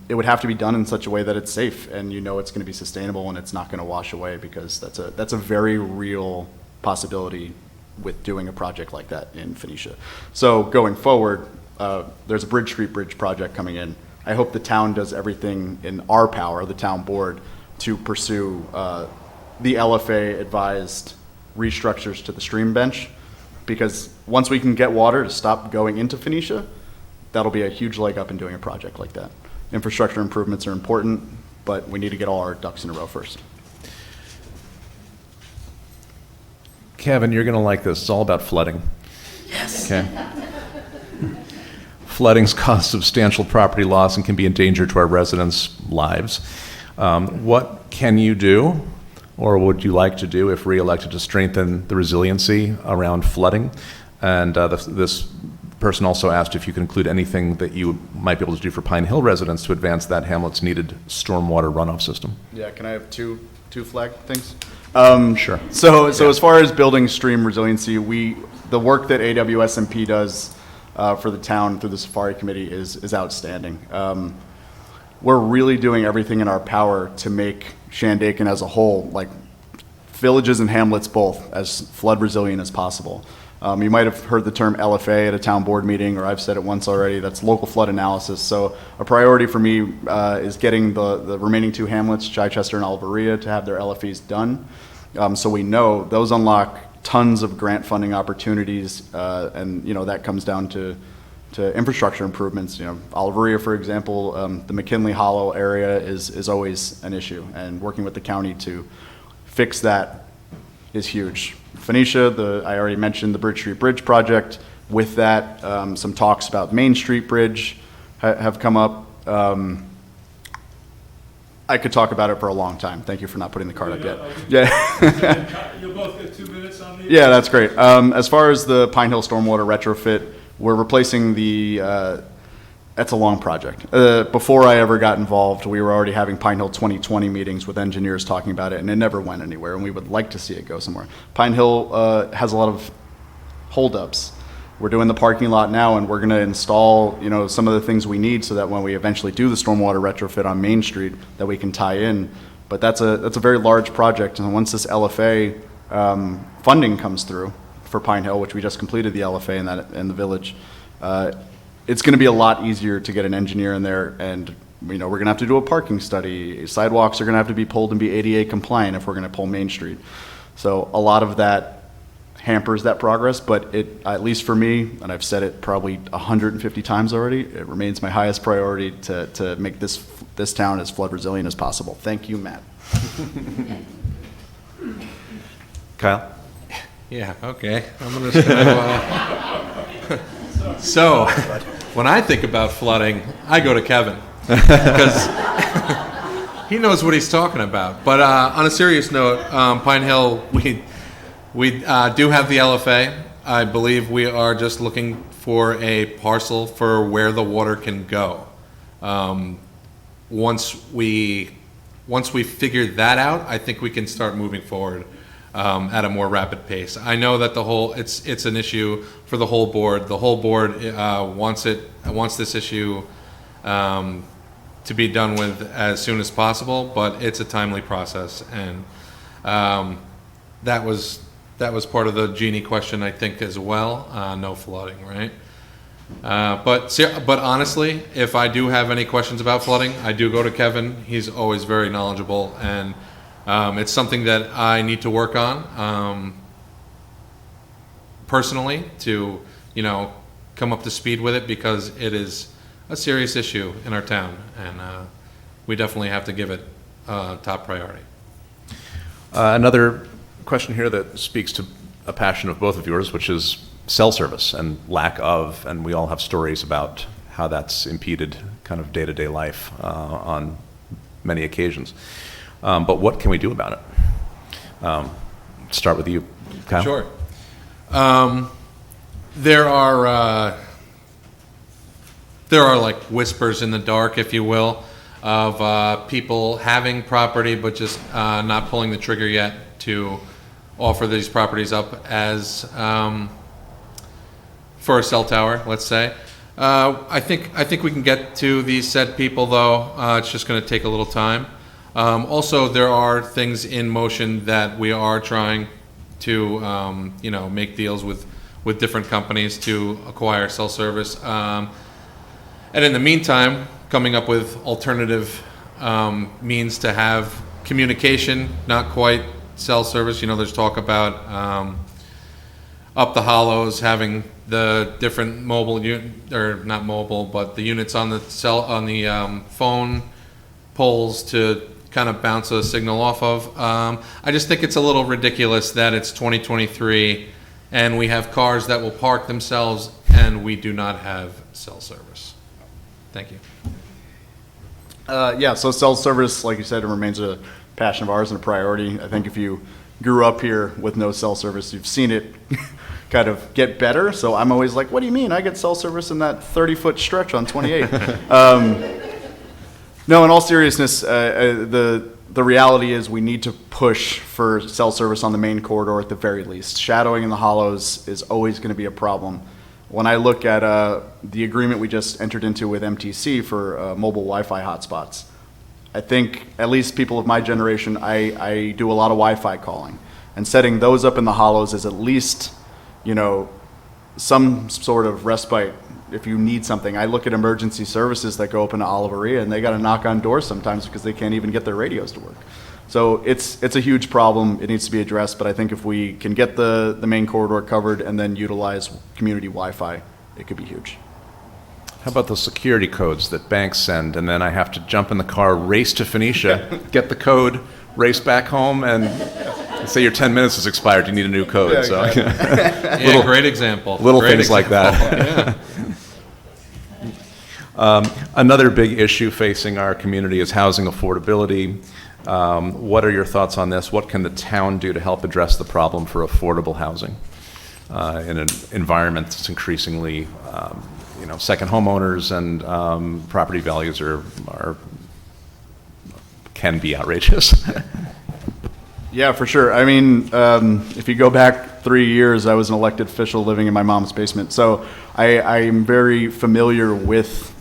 It would have to be done in such a way that it's safe and you know it's going to be sustainable and it's not going to wash away, because that's a very real possibility with doing a project like that in Phoenicia. So going forward, there's a Bridge Street Bridge project coming in. I hope the town does everything in our power, the town board, to pursue the LFA advised restructures to the stream bench, because once we can get water to stop going into Phoenicia, that'll be a huge leg up in doing a project like that. Infrastructure improvements are important, but we need to get all our ducks in a row first. Kevin, you're going to like this. It's all about flooding. Yes. Okay. Floodings cause substantial property loss and can be a danger to our residents' lives. What can you do, or would you like to do, if re-elected, to strengthen the resiliency around flooding? And this person also asked if you could include anything that you might be able to do for Pine Hill residents to advance that hamlet's needed stormwater runoff system. Yeah, can I have two flag things? Sure. So as far as building stream resiliency, the work that AWSMP does for the town through the Safari Committee is outstanding. We're really doing everything in our power to make Shandaken as a whole, like villages and hamlets both, as flood resilient as possible. You might have heard the term LFA at a town board meeting, or I've said it once already. That's local flood analysis. So a priority for me is getting the remaining two hamlets, Chichester and Alvaria, to have their LFEs done. So we know those unlock tons of grant funding opportunities, and that comes down to infrastructure improvements. Alvaria, for example, the McKinley Hollow area is always an issue, and working with the county to fix that is huge. Phoenicia, I already mentioned the Bridge Street Bridge project. With that, some talks about Main Street Bridge have come up. I could talk about it for a long time. Thank you for not putting the card up yet. Yeah. You'll both get 2 minutes on these? Yeah, that's great. As far as the Pine Hill stormwater retrofit, we're replacing the that's a long project. Before I ever got involved, we were already having Pine Hill 2020 meetings with engineers talking about it, and it never went anywhere, and we would like to see it go somewhere. Pine Hill has a lot of holdups. We're doing the parking lot now, and we're going to install, some of the things we need so that when we eventually do the stormwater retrofit on Main Street, that we can tie in. But that's a very large project, and once this LFA funding comes through for Pine Hill, which we just completed the LFA in the village, it's going to be a lot easier to get an engineer in there, and we're going to have to do a parking study. Sidewalks are going to have to be pulled and be ADA compliant if we're going to pull Main Street. So a lot of that hampers that progress, but at least for me, and I've said it probably 150 times already, it remains my highest priority to make this town as flood resilient as possible. Thank you, Matt. Kyle? Yeah, okay. I'm just gonna, so, when I think about flooding, I go to Kevin, because he knows what he's talking about. But on a serious note, Pine Hill, we do have the LFA. I believe we are just looking for a parcel for where the water can go. Once we figure that out, I think we can start moving forward at a more rapid pace. I know that it's an issue for the whole board. The whole board wants this issue to be done with as soon as possible, but it's a timely process, and that was part of the Genie question, I think, as well. No flooding, right? But honestly, if I do have any questions about flooding, I do go to Kevin. He's always very knowledgeable, and it's something that I need to work on personally to, come up to speed with it, because it is a serious issue in our town, and we definitely have to give it top priority. Another question here that speaks to a passion of both of yours, which is cell service and lack of, and we all have stories about how that's impeded kind of day-to-day life on many occasions. But what can we do about it? Start with you, Kyle. Sure. There are like whispers in the dark, if you will, of people having property but just not pulling the trigger yet to offer these properties up as for a cell tower, let's say. I think we can get to these said people, though. It's just going to take a little time. Also, there are things in motion that we are trying to make deals with different companies to acquire cell service. And in the meantime, coming up with alternative means to have communication, not quite cell service. There's talk about up the hollows having the different mobile not mobile, but the units on the phone poles to kind of bounce a signal off of. I just think it's a little ridiculous that it's 2023 and we have cars that will park themselves and we do not have cell service. Thank you. So cell service, like you said, it remains a passion of ours and a priority. I think if you grew up here with no cell service, you've seen it kind of get better. So I'm always like, what do you mean? I get cell service in that 30-foot stretch on 28. No, in all seriousness, the reality is we need to push for cell service on the main corridor at the very least. Shadowing in the hollows is always going to be a problem. When I look at the agreement we just entered into with MTC for mobile Wi-Fi hotspots, I think at least people of my generation, I do a lot of Wi-Fi calling. And setting those up in the hollows is at least, some sort of respite if you need something. I look at emergency services that go up into Oliveria, and they got to knock on doors sometimes because they can't even get their radios to work. So it's a huge problem. It needs to be addressed, but I think if we can get the main corridor covered and then utilize community Wi-Fi, it could be huge. How about the security codes that banks send, and then I have to jump in the car, race to Phoenicia, get the code, race back home, and say your 10 minutes has expired, you need a new code. Yeah, exactly. Yeah, great example. Little Great things like that. Another big issue facing our community is housing affordability. What are your thoughts on this? What can the town do to help address the problem for affordable housing in an environment that's increasingly second homeowners and property values can be outrageous. Yeah, for sure. I mean, if you go back 3 years, I was an elected official living in my mom's basement. So I'm very familiar with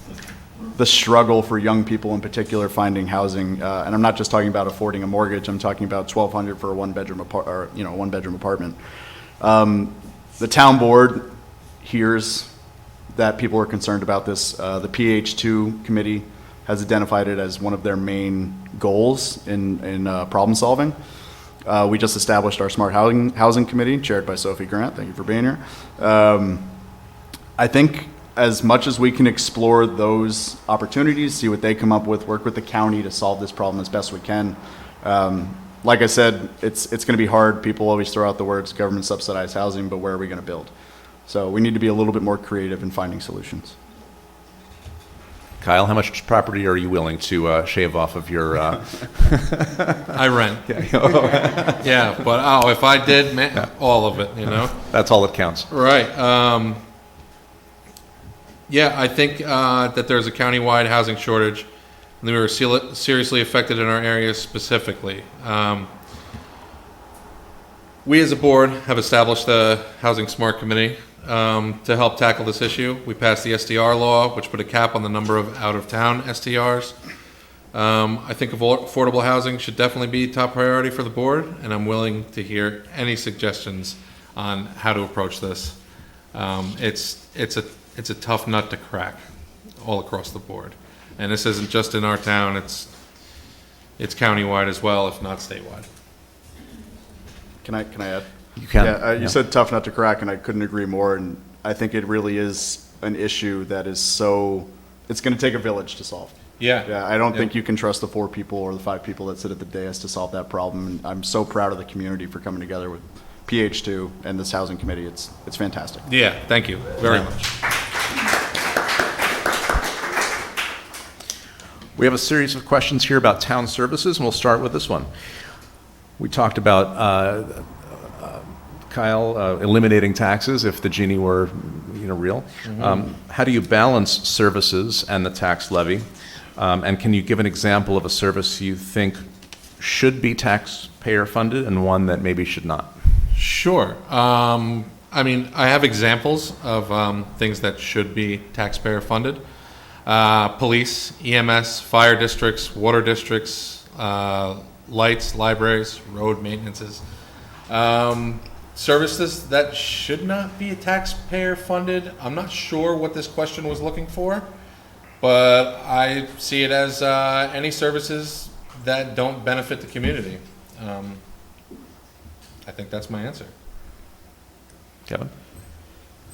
the struggle for young people in particular finding housing. And I'm not just talking about affording a mortgage. I'm talking about $1,200 for a one-bedroom apartment. The town board hears that people are concerned about this. The PH2 committee has identified it as one of their main goals in problem solving. We just established our Smart Housing Committee, chaired by Sophie Grant. Thank you for being here. I think as much as we can explore those opportunities, see what they come up with, work with the county to solve this problem as best we can. Like I said, it's going to be hard. People always throw out the words government subsidized housing, but where are we going to build? So we need to be a little bit more creative in finding solutions. Kyle, how much property are you willing to shave off of your? I rent. Yeah, but if I did, man, all of it, That's all that counts. Right. Yeah, I think that there's a countywide housing shortage, and we were seriously affected in our area specifically. We as a board have established the Housing Smart Committee to help tackle this issue. We passed the SDR law, which put a cap on the number of out-of-town STRs. I think affordable housing should definitely be top priority for the board, and I'm willing to hear any suggestions on how to approach this. It's a tough nut to crack all across the board, and this isn't just in our town. It's countywide as well, if not statewide. Can I add? You can. Yeah, you said tough nut to crack, and I couldn't agree more. And I think it really is an issue that is it's going to take a village to solve. Yeah. I don't think you can trust the 4 people or the 5 people that sit at the dais to solve that problem. And I'm so proud of the community for coming together with PH2 and this housing committee. It's fantastic. Yeah, thank you very much. We have a series of questions here about town services, and we'll start with this one. We talked about Kyle eliminating taxes if the genie were, real. Mm-hmm. How do you balance services and the tax levy? And can you give an example of a service you think should be taxpayer funded and one that maybe should not? Sure. I have examples of things that should be taxpayer funded. Police, EMS, fire districts, water districts, lights, libraries, road maintenances. Services that should not be taxpayer funded. I'm not sure what this question was looking for, but I see it as any services that don't benefit the community. I think that's my answer. Kevin?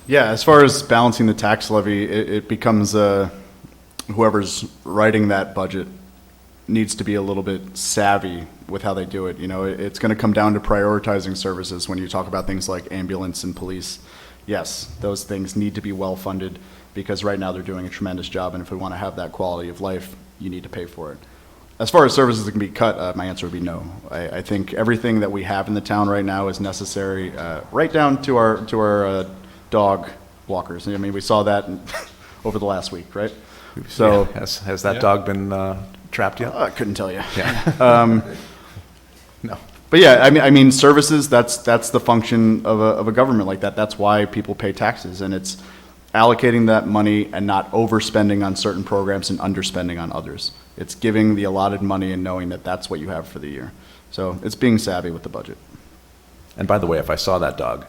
Yeah, as far as balancing the tax levy, it becomes whoever's writing that budget needs to be a little bit savvy with how they do it. It's going to come down to prioritizing services when you talk about things like ambulance and police. Yes, those things need to be well funded because right now they're doing a tremendous job, and if we want to have that quality of life, you need to pay for it. As far as services that can be cut, my answer would be no. I think everything that we have in the town right now is necessary, right down to our dog walkers. We saw that over the last week, right? So has that dog been trapped yet? I couldn't tell you. Yeah. No. But yeah, services, that's the function of a government like that. That's why people pay taxes, and it's allocating that money and not overspending on certain programs and underspending on others. It's giving the allotted money and knowing that that's what you have for the year. So it's being savvy with the budget. And by the way, if I saw that dog,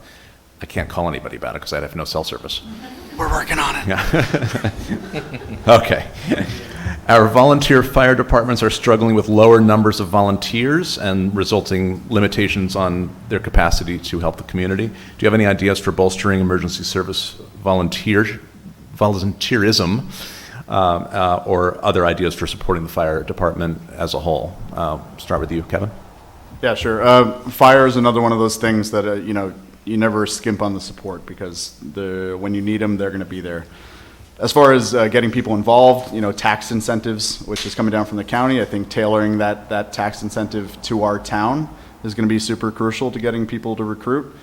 I can't call anybody about it because I'd have no cell service. We're working on it. Yeah. Okay. Our volunteer fire departments are struggling with lower numbers of volunteers and resulting limitations on their capacity to help the community. Do you have any ideas for bolstering emergency service volunteerism, or other ideas for supporting the fire department as a whole? Start with you, Kevin. Yeah, sure. Fire is another one of those things that, you never skimp on the support because when you need them, they're going to be there. As far as getting people involved, tax incentives, which is coming down from the county, I think tailoring that tax incentive to our town is going to be super crucial to getting people to recruit.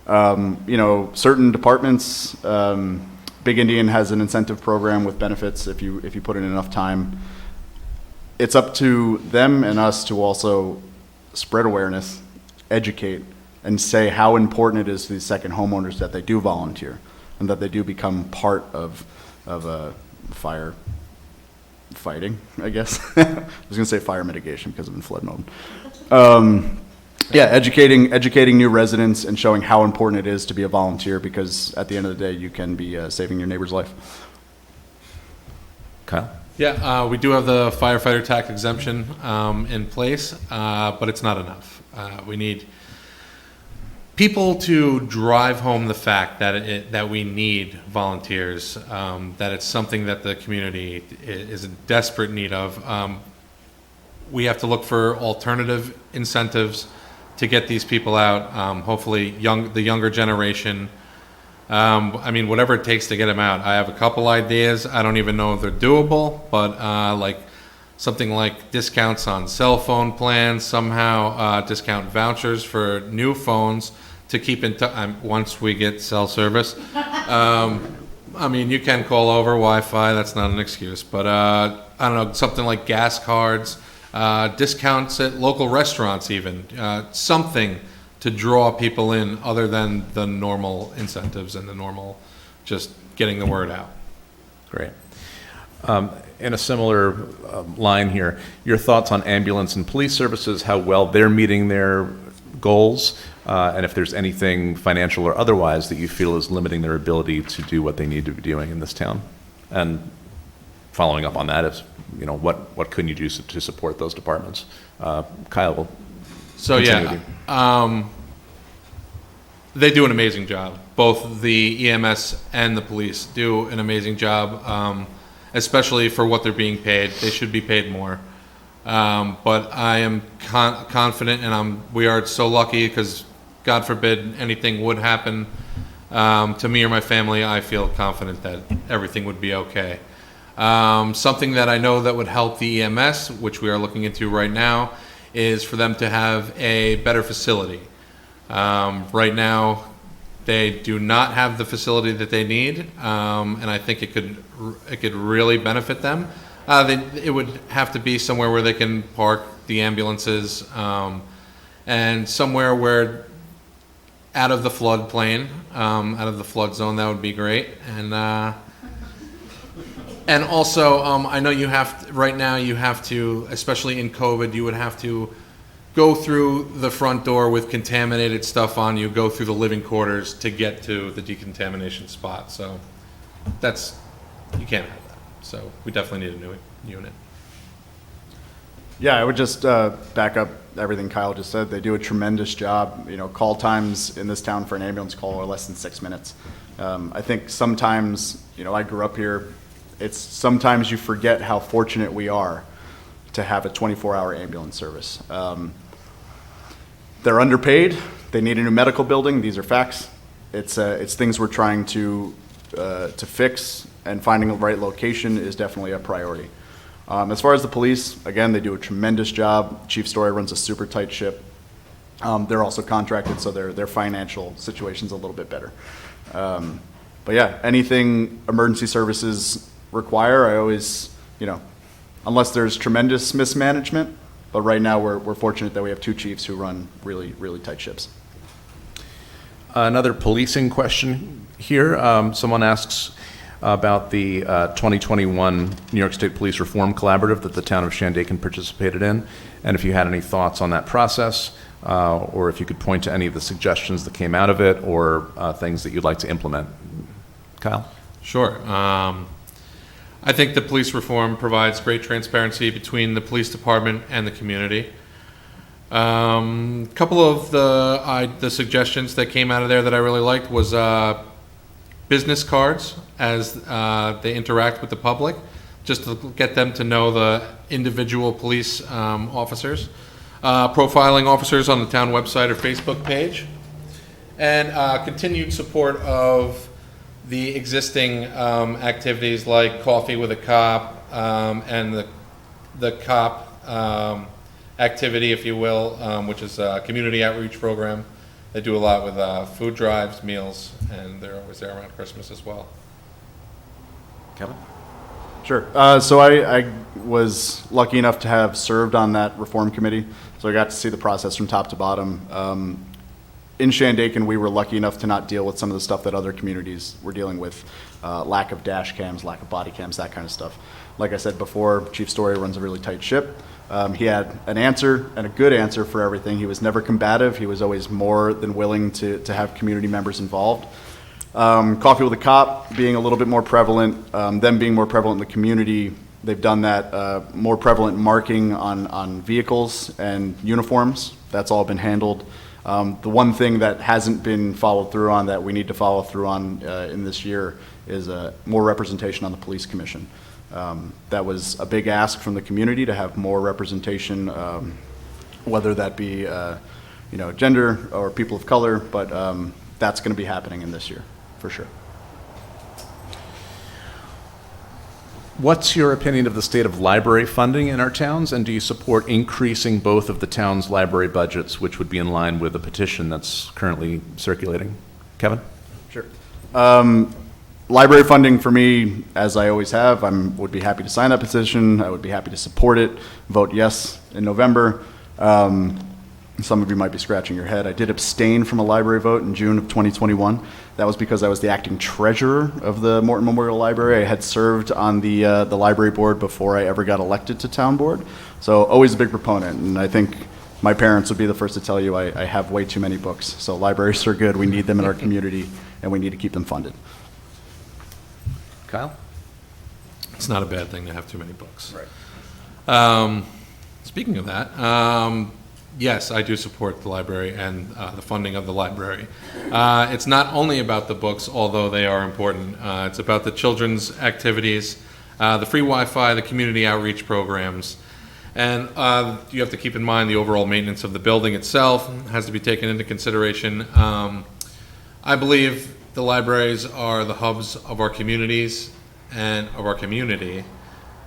Certain departments, Big Indian has an incentive program with benefits if you put in enough time. It's up to them and us to also spread awareness, educate, and say how important it is to these second homeowners that they do volunteer and that they do become part of fire fighting, I guess. I was going to say fire mitigation because I'm in flood mode. Yeah, educating new residents and showing how important it is to be a volunteer, because at the end of the day, you can be saving your neighbor's life. Kyle? Yeah, we do have the firefighter tax exemption in place, but it's not enough. We need people to drive home the fact that we need volunteers, that it's something that the community is in desperate need of. We have to look for alternative incentives to get these people out. Hopefully, the younger generation. I mean, whatever it takes to get them out. I have a couple ideas. I don't even know if they're doable, but like something like discounts on cell phone plans, somehow discount vouchers for new phones to keep in touch once we get cell service. I mean, you can call over Wi-Fi. That's not an excuse, but I don't know, something like gas cards, discounts at local restaurants, even something to draw people in other than the normal incentives and the normal just getting the word out. Great. In a similar line here, your thoughts on ambulance and police services, how well they're meeting their goals, and if there's anything financial or otherwise that you feel is limiting their ability to do what they need to be doing in this town. And following up on that is, you know, what can you do to support those departments? Kyle will So continue with yeah, you. they do an amazing job. Both the EMS and the police do an amazing job, especially for what they're being paid. They should be paid more. But I am confident, and we are so lucky because, God forbid, anything would happen to me or my family. I feel confident that everything would be okay. Something that I know that would help the EMS, which we are looking into right now, is for them to have a better facility. Right now, they do not have the facility that they need, and I think it could really benefit them. It would have to be somewhere where they can park the ambulances, and somewhere where out of the floodplain, out of the flood zone. That would be great. And also, I know right now you have to, especially in COVID, you would have to go through the front door with contaminated stuff on you, go through the living quarters to get to the decontamination spot. So you can't have that. So we definitely need a new unit. Yeah, I would just back up everything Kyle just said. They do a tremendous job. You know, call times in this town for an ambulance call are less than 6 minutes. I think sometimes, you know, I grew up here. Sometimes you forget how fortunate we are to have a 24-hour ambulance service. They're underpaid. They need a new medical building. These are facts. It's things we're trying to fix, and finding the right location is definitely a priority. As far as the police, again, they do a tremendous job. Chief Story runs a super tight ship. They're also contracted, so their financial situation's a little bit better. But yeah, anything emergency services require, I always, you know, unless there's tremendous mismanagement, but right now we're fortunate that we have two chiefs who run really, really tight ships. Another policing question here. Someone asks about the 2021 New York State Police Reform Collaborative that the town of Shandaken participated in, and if you had any thoughts on that process, or if you could point to any of the suggestions that came out of it, or things that you'd like to implement. Kyle? Sure. I think the police reform provides great transparency between the police department and the community. A couple of the suggestions that came out of there that I really liked was business cards as they interact with the public, just to get them to know the individual police officers, profiling officers on the town website or Facebook page, and continued support of the existing activities like Coffee with a Cop and the cop activity, if you will, which is a community outreach program. They do a lot with food drives, meals, and they're always there around Christmas as well. Kevin? Sure. So I was lucky enough to have served on that reform committee, so I got to see the process from top to bottom. In Shandaken, we were lucky enough to not deal with some of the stuff that other communities were dealing with, lack of dash cams, lack of body cams, that kind of stuff. Like I said before, Chief Story runs a really tight ship. He had an answer, and a good answer for everything. He was never combative. He was always more than willing to have community members involved. Coffee with a Cop being a little bit more prevalent, them being more prevalent in the community, they've done that, more prevalent marking on vehicles and uniforms. That's all been handled. The one thing that hasn't been followed through on that we need to follow through on in this year is more representation on the police commission. That was a big ask from the community to have more representation, whether that be gender or people of color, but that's going to be happening in this year for sure. What's your opinion of the state of library funding in our towns, and do you support increasing both of the town's library budgets, which would be in line with the petition that's currently circulating? Kevin? Sure. Library funding for me, as I always have, would be happy to sign that petition. I would be happy to support it, vote yes in November. Some of you might be scratching your head. I did abstain from a library vote in June of 2021. That was because I was the acting treasurer of the Morton Memorial Library. I had served on the library board before I ever got elected to town board. So always a big proponent, and I think my parents would be the first to tell you I have way too many books. So libraries are good. We need them in our community, and we need to keep them funded. Kyle? It's not a bad thing to have too many books. Right. Speaking of that, yes, I do support the library and the funding of the library. It's not only about the books, although they are important. It's about the children's activities, the free Wi-Fi, the community outreach programs. And you have to keep in mind the overall maintenance of the building itself has to be taken into consideration. I believe the libraries are the hubs of our communities and of our community,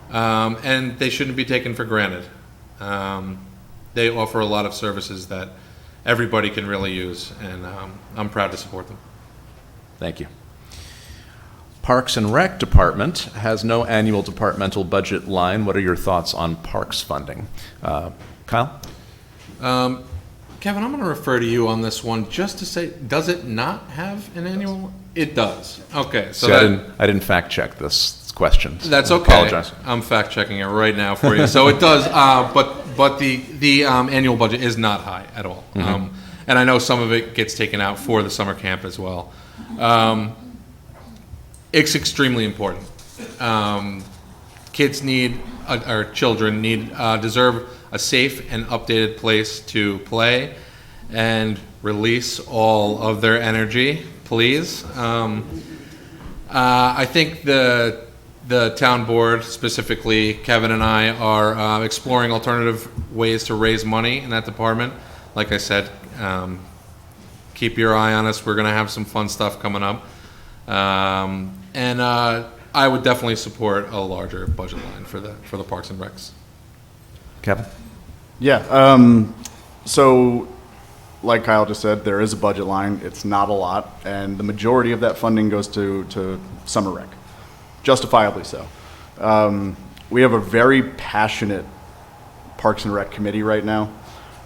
and they shouldn't be taken for granted. They offer a lot of services that everybody can really use, and I'm proud to support them. Thank you. Parks and Rec Department has no annual departmental budget line. What are your thoughts on parks funding? Kyle? Kevin, I'm going to refer to you on this one just to say, does it not have an annual? It does. Okay. So I didn't fact check this question. That's okay. I apologize. I'm fact checking it right now for you. So it does, but the annual budget is not high at all. Mm-hmm. And I know some of it gets taken out for the summer camp as well. It's extremely important. Kids need, or children need, deserve a safe and updated place to play and release all of their energy, please. I think the town board, specifically Kevin and I, are exploring alternative ways to raise money in that department. Like I said, keep your eye on us. We're going to have some fun stuff coming up. And I would definitely support a larger budget line for the Parks and Recs. Kevin? Yeah. So, like Kyle just said, there is a budget line. It's not a lot, and the majority of that funding goes to summer rec, justifiably so. We have a very passionate Parks and Rec committee right now.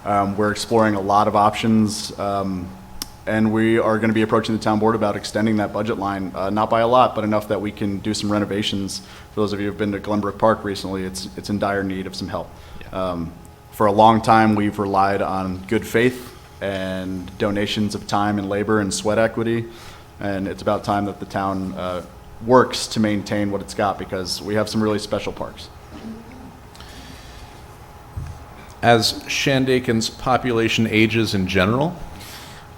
We're exploring a lot of options, and we are going to be approaching the town board about extending that budget line, not by a lot, but enough that we can do some renovations. For those of you who have been to Glenbrook Park recently, it's in dire need of some help. Yeah. For a long time, we've relied on good faith and donations of time and labor and sweat equity, and it's about time that the town works to maintain what it's got, because we have some really special parks. As Shandaken's population ages in general,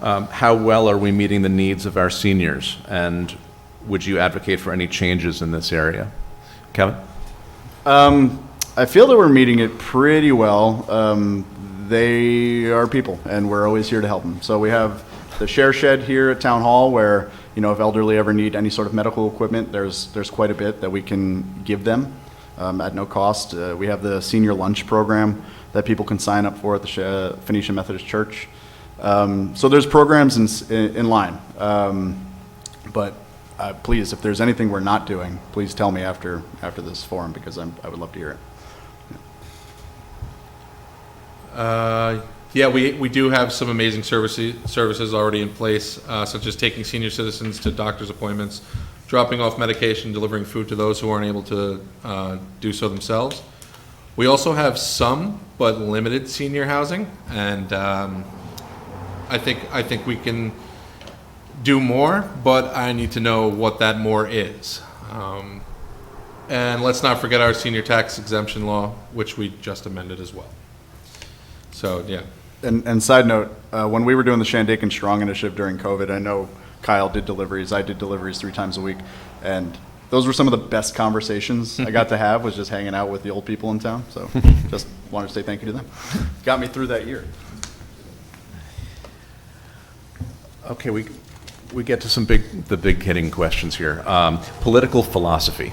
how well are we meeting the needs of our seniors, and would you advocate for any changes in this area? Kevin? I feel that we're meeting it pretty well. They are people, and we're always here to help them. So we have the share shed here at Town Hall, where, you know, if elderly ever need any sort of medical equipment, there's quite a bit that we can give them at no cost. We have the senior lunch program that people can sign up for at the Phoenician Methodist Church. So there's programs in line, but please, if there's anything we're not doing, please tell me after this forum, because I would love to hear it. Yeah, we do have some amazing services already in place, such as taking senior citizens to doctor's appointments, dropping off medication, delivering food to those who aren't able to do so themselves. We also have some, but limited senior housing, and I think we can do more, but I need to know what that more is. And let's not forget our senior tax exemption law, which we just amended as well. So, yeah. And side note, when we were doing the Shandaken Strong initiative during COVID, I know Kyle did deliveries, I did deliveries 3 times a week, and those were some of the best conversations I got to have, was just hanging out with the old people in town. So just wanted to say thank you to them. Got me through that year. Okay, we get to the big hitting questions here. Political philosophy.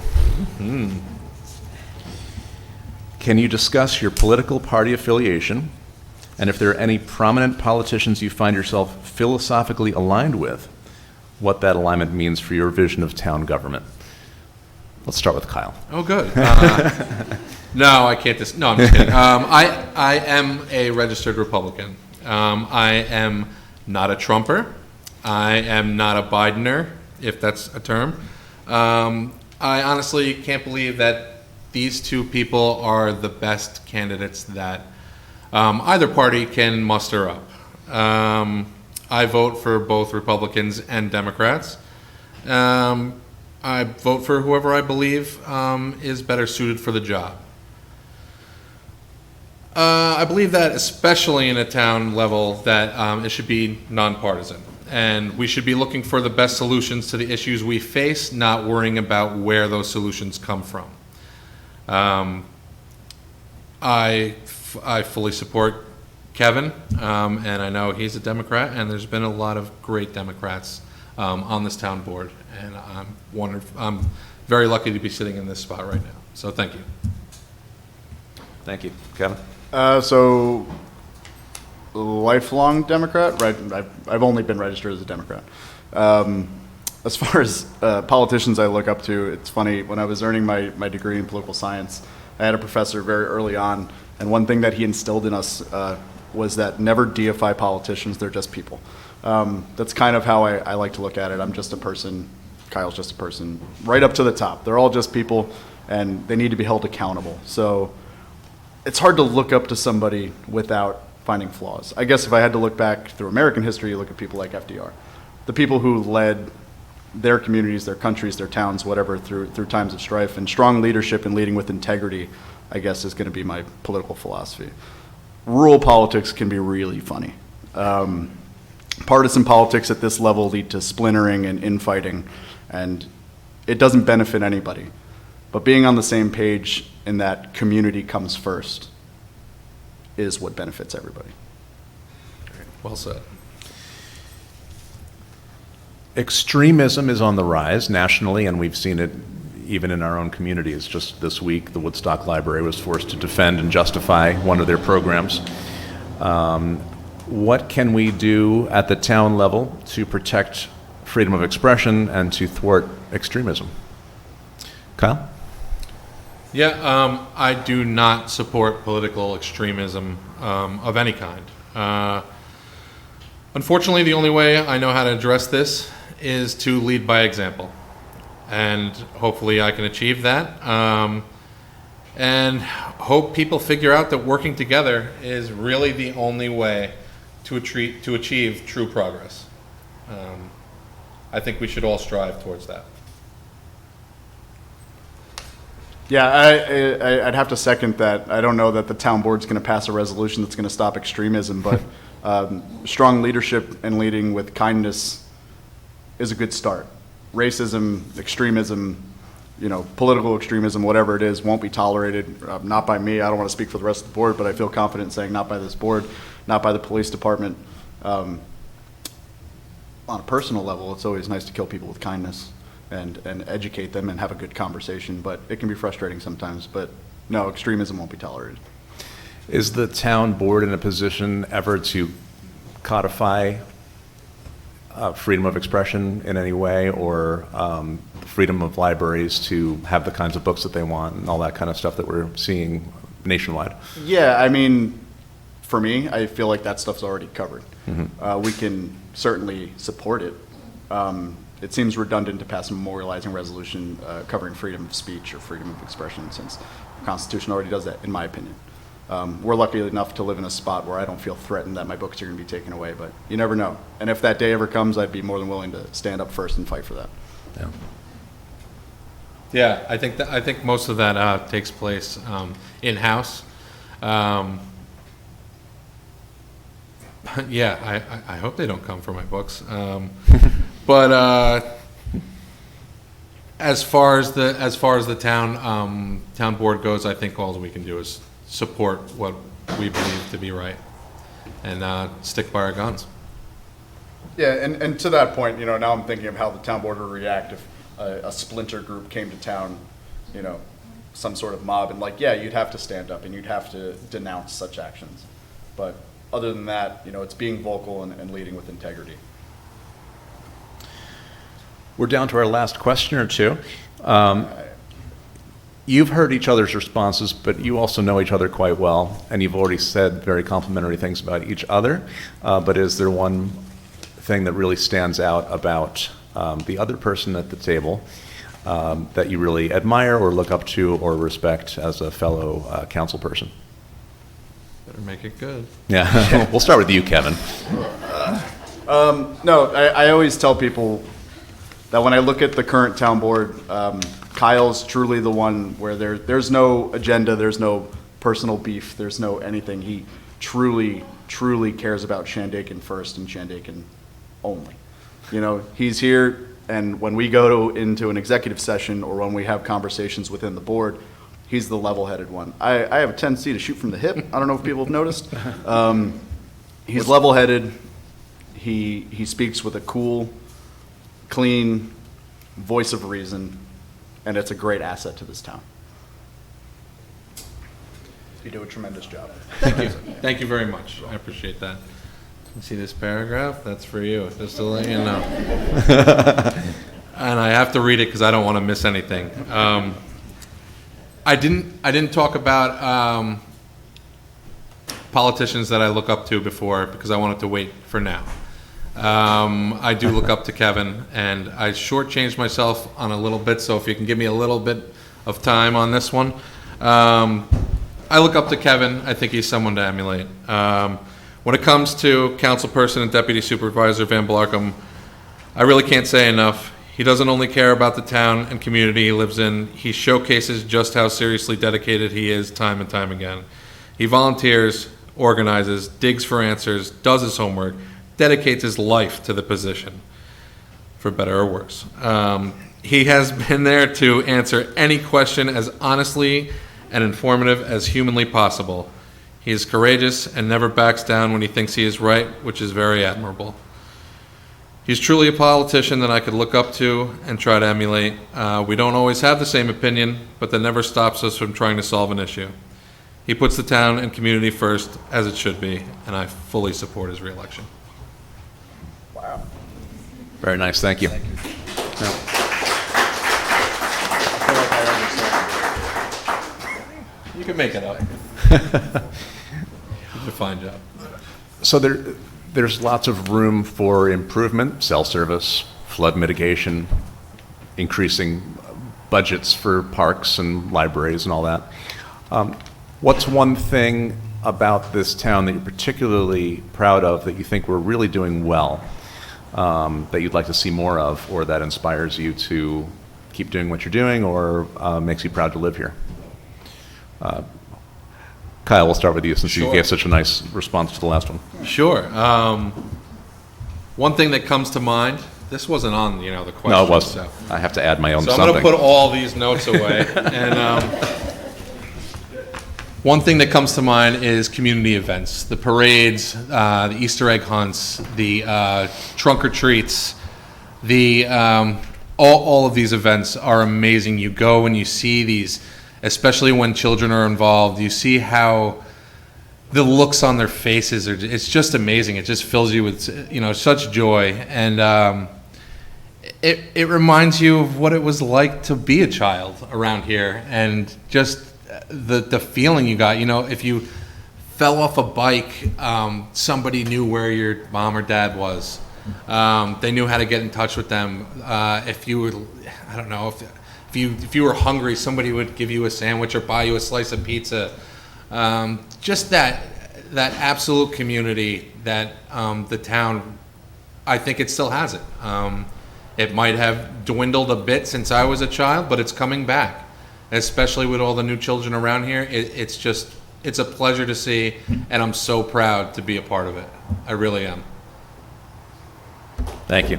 Can you discuss your political party affiliation, and if there are any prominent politicians you find yourself philosophically aligned with, what that alignment means for your vision of town government? Let's start with Kyle. Oh, good. No, I can't. No, I'm just kidding. I am a registered Republican. I am not a Trumper. I am not a Bidener, if that's a term. I honestly can't believe that these two people are the best candidates that either party can muster up. I vote for both Republicans and Democrats. I vote for whoever I believe is better suited for the job. I believe that, especially in a town level, that it should be nonpartisan. And we should be looking for the best solutions to the issues we face, not worrying about where those solutions come from. I fully support Kevin, and I know he's a Democrat, and there's been a lot of great Democrats on this town board, and I'm very lucky to be sitting in this spot right now. So thank you. Thank you. Kevin? So, lifelong Democrat, right? I've only been registered as a Democrat. As far as politicians I look up to, it's funny, when I was earning my degree in political science, I had a professor very early on, and one thing that he instilled in us was that never deify politicians, they're just people. That's kind of how I like to look at it. I'm just a person, Kyle's just a person, right up to the top. They're all just people, and they need to be held accountable. So it's hard to look up to somebody without finding flaws. I guess if I had to look back through American history, you look at people like FDR. The people who led their communities, their countries, their towns, whatever, through times of strife, and strong leadership and leading with integrity, I guess, is going to be my political philosophy. Rural politics can be really funny. Partisan politics at this level lead to splintering and infighting, and it doesn't benefit anybody. But being on the same page in that community comes first is what benefits everybody. Well said. Extremism is on the rise nationally, and we've seen it even in our own communities. Just this week, the Woodstock Library was forced to defend and justify one of their programs. What can we do at the town level to protect freedom of expression and to thwart extremism? Kyle? Yeah, I do not support political extremism of any kind. Unfortunately, the only way I know how to address this is to lead by example. And hopefully I can achieve that. And hope people figure out that working together is really the only way to achieve true progress. I think we should all strive towards that. Yeah, I'd have to second that. I don't know that the town board's going to pass a resolution that's going to stop extremism, but strong leadership and leading with kindness is a good start. Racism, extremism, political extremism, whatever it is, won't be tolerated. Not by me. I don't want to speak for the rest of the board, but I feel confident saying not by this board, not by the police department. On a personal level, it's always nice to kill people with kindness and educate them and have a good conversation, but it can be frustrating sometimes. But no, extremism won't be tolerated. Is the town board in a position ever to codify freedom of expression in any way, or freedom of libraries to have the kinds of books that they want and all that kind of stuff that we're seeing nationwide? Yeah, I mean, for me, I feel like that stuff's already covered. We can certainly support it. It seems redundant to pass a memorializing resolution covering freedom of speech or freedom of expression, since the Constitution already does that, in my opinion. We're lucky enough to live in a spot where I don't feel threatened that my books are going to be taken away, but you never know. And if that day ever comes, I'd be more than willing to stand up first and fight for that. Yeah. Yeah, I think most of that takes place in-house. Yeah, I hope they don't come for my books. But as far as the town board goes, I think all we can do is support what we believe to be right and stick by our guns. Yeah, and to that point, you know, now I'm thinking of how the town board would react if a splinter group came to town, you know, some sort of mob, and like, yeah, you'd have to stand up and you'd have to denounce such actions. But other than that, you know, it's being vocal and leading with integrity. We're down to our last question or two. You've heard each other's responses, but you also know each other quite well, and you've already said very complimentary things about each other. But is there one thing that really stands out about the other person at the table that you really admire or look up to or respect as a fellow council person? Better make it good. Yeah, we'll start with you, Kevin. No, I always tell people that when I look at the current town board, Kyle's truly the one where there's no agenda, there's no personal beef, there's no anything. He truly, truly cares about Shandaken first and Shandaken only. You know, he's here, and when we go into an executive session or when we have conversations within the board, he's the level-headed one. I have a tendency to shoot from the hip. I don't know if people have noticed. He's level-headed. He speaks with a cool, clean voice of reason, and it's a great asset to this town. You do a tremendous job. Thank you. Thank you very much. I appreciate that. You see this paragraph? That's for you, just to let you know. And I have to read it because I don't want to miss anything. I didn't talk about politicians that I look up to before because I wanted to wait for now. I do look up to Kevin, and I shortchanged myself on a little bit, so if you can give me a little bit of time on this one. I look up to Kevin. I think he's someone to emulate. When it comes to Councilperson and Deputy Supervisor Van Blarkum, I really can't say enough. He doesn't only care about the town and community he lives in, he showcases just how seriously dedicated he is time and time again. He volunteers, organizes, digs for answers, does his homework, dedicates his life to the position, for better or worse. He has been there to answer any question as honestly and informative as humanly possible. He is courageous and never backs down when he thinks he is right, which is very admirable. He's truly a politician that I could look up to and try to emulate. We don't always have the same opinion, but that never stops us from trying to solve an issue. He puts the town and community first, as it should be, and I fully support his reelection. Wow. Very nice, thank you. Thank you. No. I feel like I understand. You can make it up. You did a fine job. So there's lots of room for improvement, cell service, flood mitigation, increasing budgets for parks and libraries and all that. What's one thing about this town that you're particularly proud of that you think we're really doing well, that you'd like to see more of, or that inspires you to keep doing what you're doing, or makes you proud to live here? Kyle, we'll start with you since you gave such a nice response to the last one. Sure. One thing that comes to mind, this wasn't on, the question. No, it wasn't. So I have to add my own I'm something. going to put all these notes away. And one thing that comes to mind is community events, the parades, the Easter egg hunts, the trunk or treats, all of these events are amazing. You go and you see these, especially when children are involved, you see how the looks on their faces it's just amazing. It just fills you with, such joy. And it reminds you of what it was like to be a child around here, and just the feeling you got. If you fell off a bike, somebody knew where your mom or dad was. They knew how to get in touch with them. If you were, I don't know, if you were hungry, somebody would give you a sandwich or buy you a slice of pizza. Just that absolute community that the town, I think it still has it. It might have dwindled a bit since I was a child, but it's coming back, especially with all the new children around here. It's a pleasure to see, and I'm so proud to be a part of it. I really am. Thank you.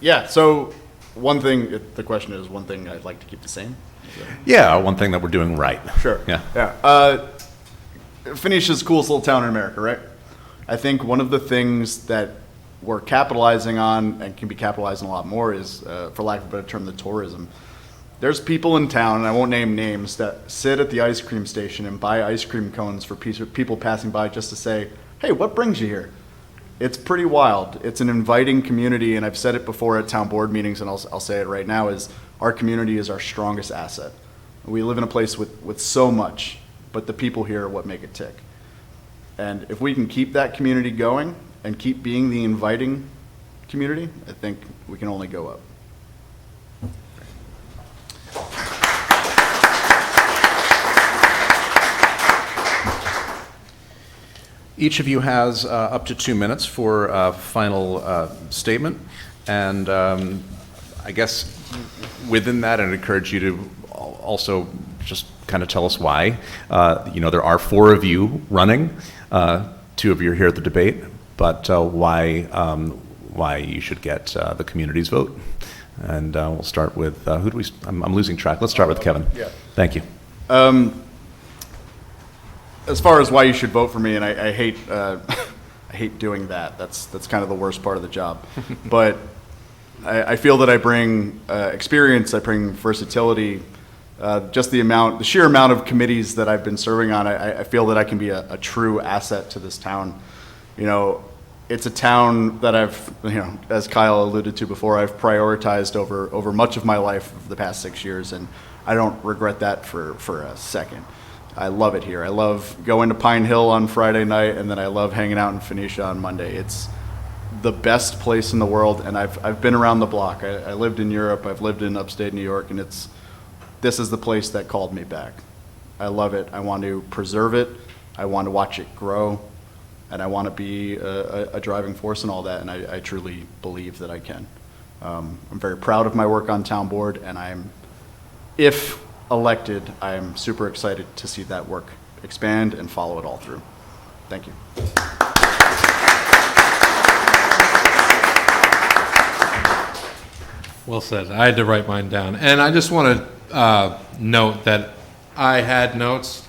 Yeah, so one thing, the question is one thing I'd like to keep the same. Yeah, one thing that we're doing right. Sure. Yeah. Phoenicia's the coolest little town in America, right? I think one of the things that we're capitalizing on and can be capitalizing a lot more is, for lack of a better term, the tourism. There's people in town, and I won't name names, that sit at the ice cream station and buy ice cream cones for people passing by just to say, hey, what brings you here? It's pretty wild. It's an inviting community, and I've said it before at town board meetings, and I'll say it right now, is our community is our strongest asset. We live in a place with so much, but the people here are what make it tick. And if we can keep that community going and keep being the inviting community, I think we can only go up. Each of you has up to 2 minutes for a final statement. And I guess within that, I'd encourage you to also just kind of tell us why. There are 4 of you running, 2 of you are here at the debate, but why you should get the community's vote. And we'll start with, I'm losing track. Let's start with Kevin. Yeah. Thank you. As far as why you should vote for me, and I hate I hate doing that. That's kind of the worst part of the job. But I feel that I bring experience, I bring versatility, just the sheer amount of committees that I've been serving on. I feel that I can be a true asset to this town. It's a town that I've, as Kyle alluded to before, I've prioritized over much of my life of the past 6 years, and I don't regret that for a second. I love it here. I love going to Pine Hill on Friday night, and then I love hanging out in Phoenicia on Monday. It's the best place in the world, and I've been around the block. I lived in Europe, I've lived in upstate New York, and this is the place that called me back. I love it. I want to preserve it. I want to watch it grow, and I want to be a driving force in all that, and I truly believe that I can. I'm very proud of my work on town board, and if elected, I'm super excited to see that work expand and follow it all through. Thank you. Well said. I had to write mine down. And I just want to note that I had notes.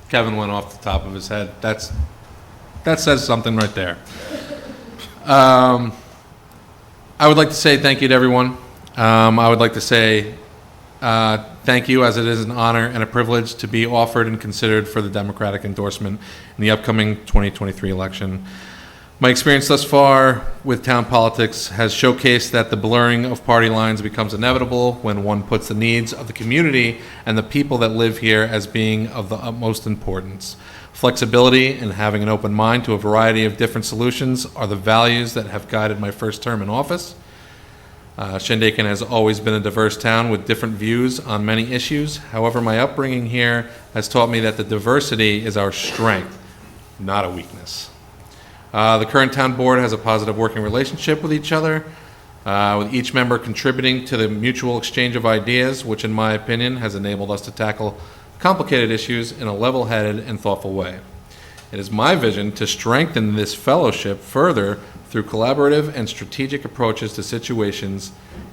Kevin went off the top of his head. That says something right there. I would like to say thank you to everyone. I would like to say thank you, as it is an honor and a privilege to be offered and considered for the Democratic endorsement in the upcoming 2023 election. My experience thus far with town politics has showcased that the blurring of party lines becomes inevitable when one puts the needs of the community and the people that live here as being of the utmost importance. Flexibility and having an open mind to a variety of different solutions are the values that have guided my first term in office. Shandaken has always been a diverse town with different views on many issues. However, my upbringing here has taught me that the diversity is our strength, not a weakness. The current town board has a positive working relationship with each other, with each member contributing to the mutual exchange of ideas, which in my opinion has enabled us to tackle complicated issues in a level-headed and thoughtful way. It is my vision to strengthen this fellowship further through collaborative and strategic approaches to situations,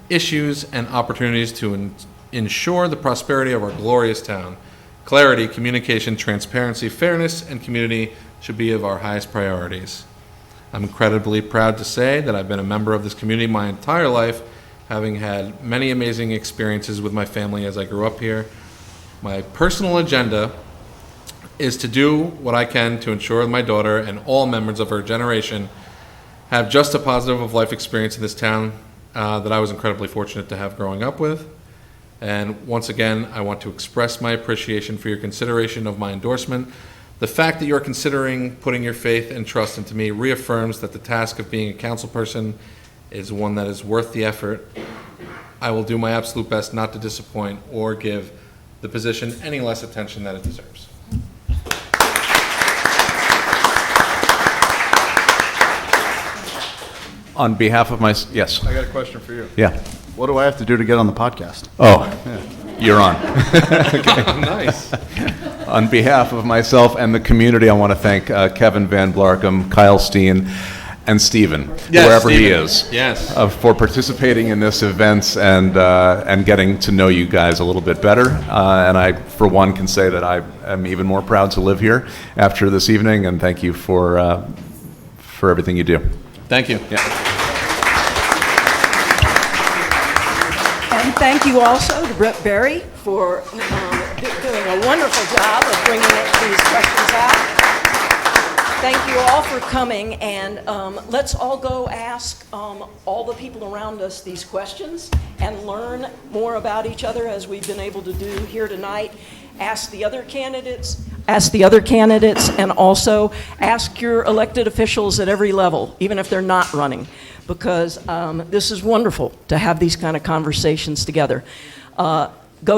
issues, and opportunities to ensure the prosperity of our glorious town. Clarity, communication, transparency, fairness, and community should be of our highest priorities. I'm incredibly proud to say that I've been a member of this community my entire life, having had many amazing experiences with my family as I grew up here. My personal agenda is to do what I can to ensure my daughter and all members of her generation have just a positive of life experience in this town that I was incredibly fortunate to have growing up with. And once again, I want to express my appreciation for your consideration of my endorsement. The fact that you're considering putting your faith and trust into me reaffirms that the task of being a council person is one that is worth the effort. I will do my absolute best not to disappoint or give the position any less attention that it deserves. On behalf of my, yes, I got a question for you. yeah. What do I have to do to get on the podcast? Oh, you're on. Nice. On behalf of myself and the community, I want to thank Kevin Van Blarkum, Kyle Steen, and Stephen, Yes, wherever he Stephen. is, Yes. for participating in this event and getting to know you guys a little bit better. And I, for one, can say that I am even more proud to live here after this evening, and thank you for everything you do. Thank you. And thank you also to Brett Berry for doing a wonderful job of bringing these questions out. Thank you all for coming, and let's all go ask all the people around us these questions and learn more about each other as we've been able to do here tonight. Ask the other candidates, and also ask your elected officials at every level, even if they're not running, because this is wonderful to have these kind of conversations together. Go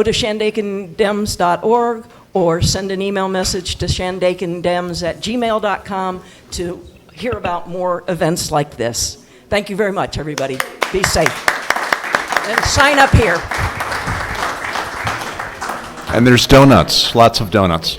to shandakendems.org or send an email message to shandakendems@gmail.com to hear about more events like this. Thank you very much, everybody. Be safe. And sign up here. And there's donuts, lots of donuts.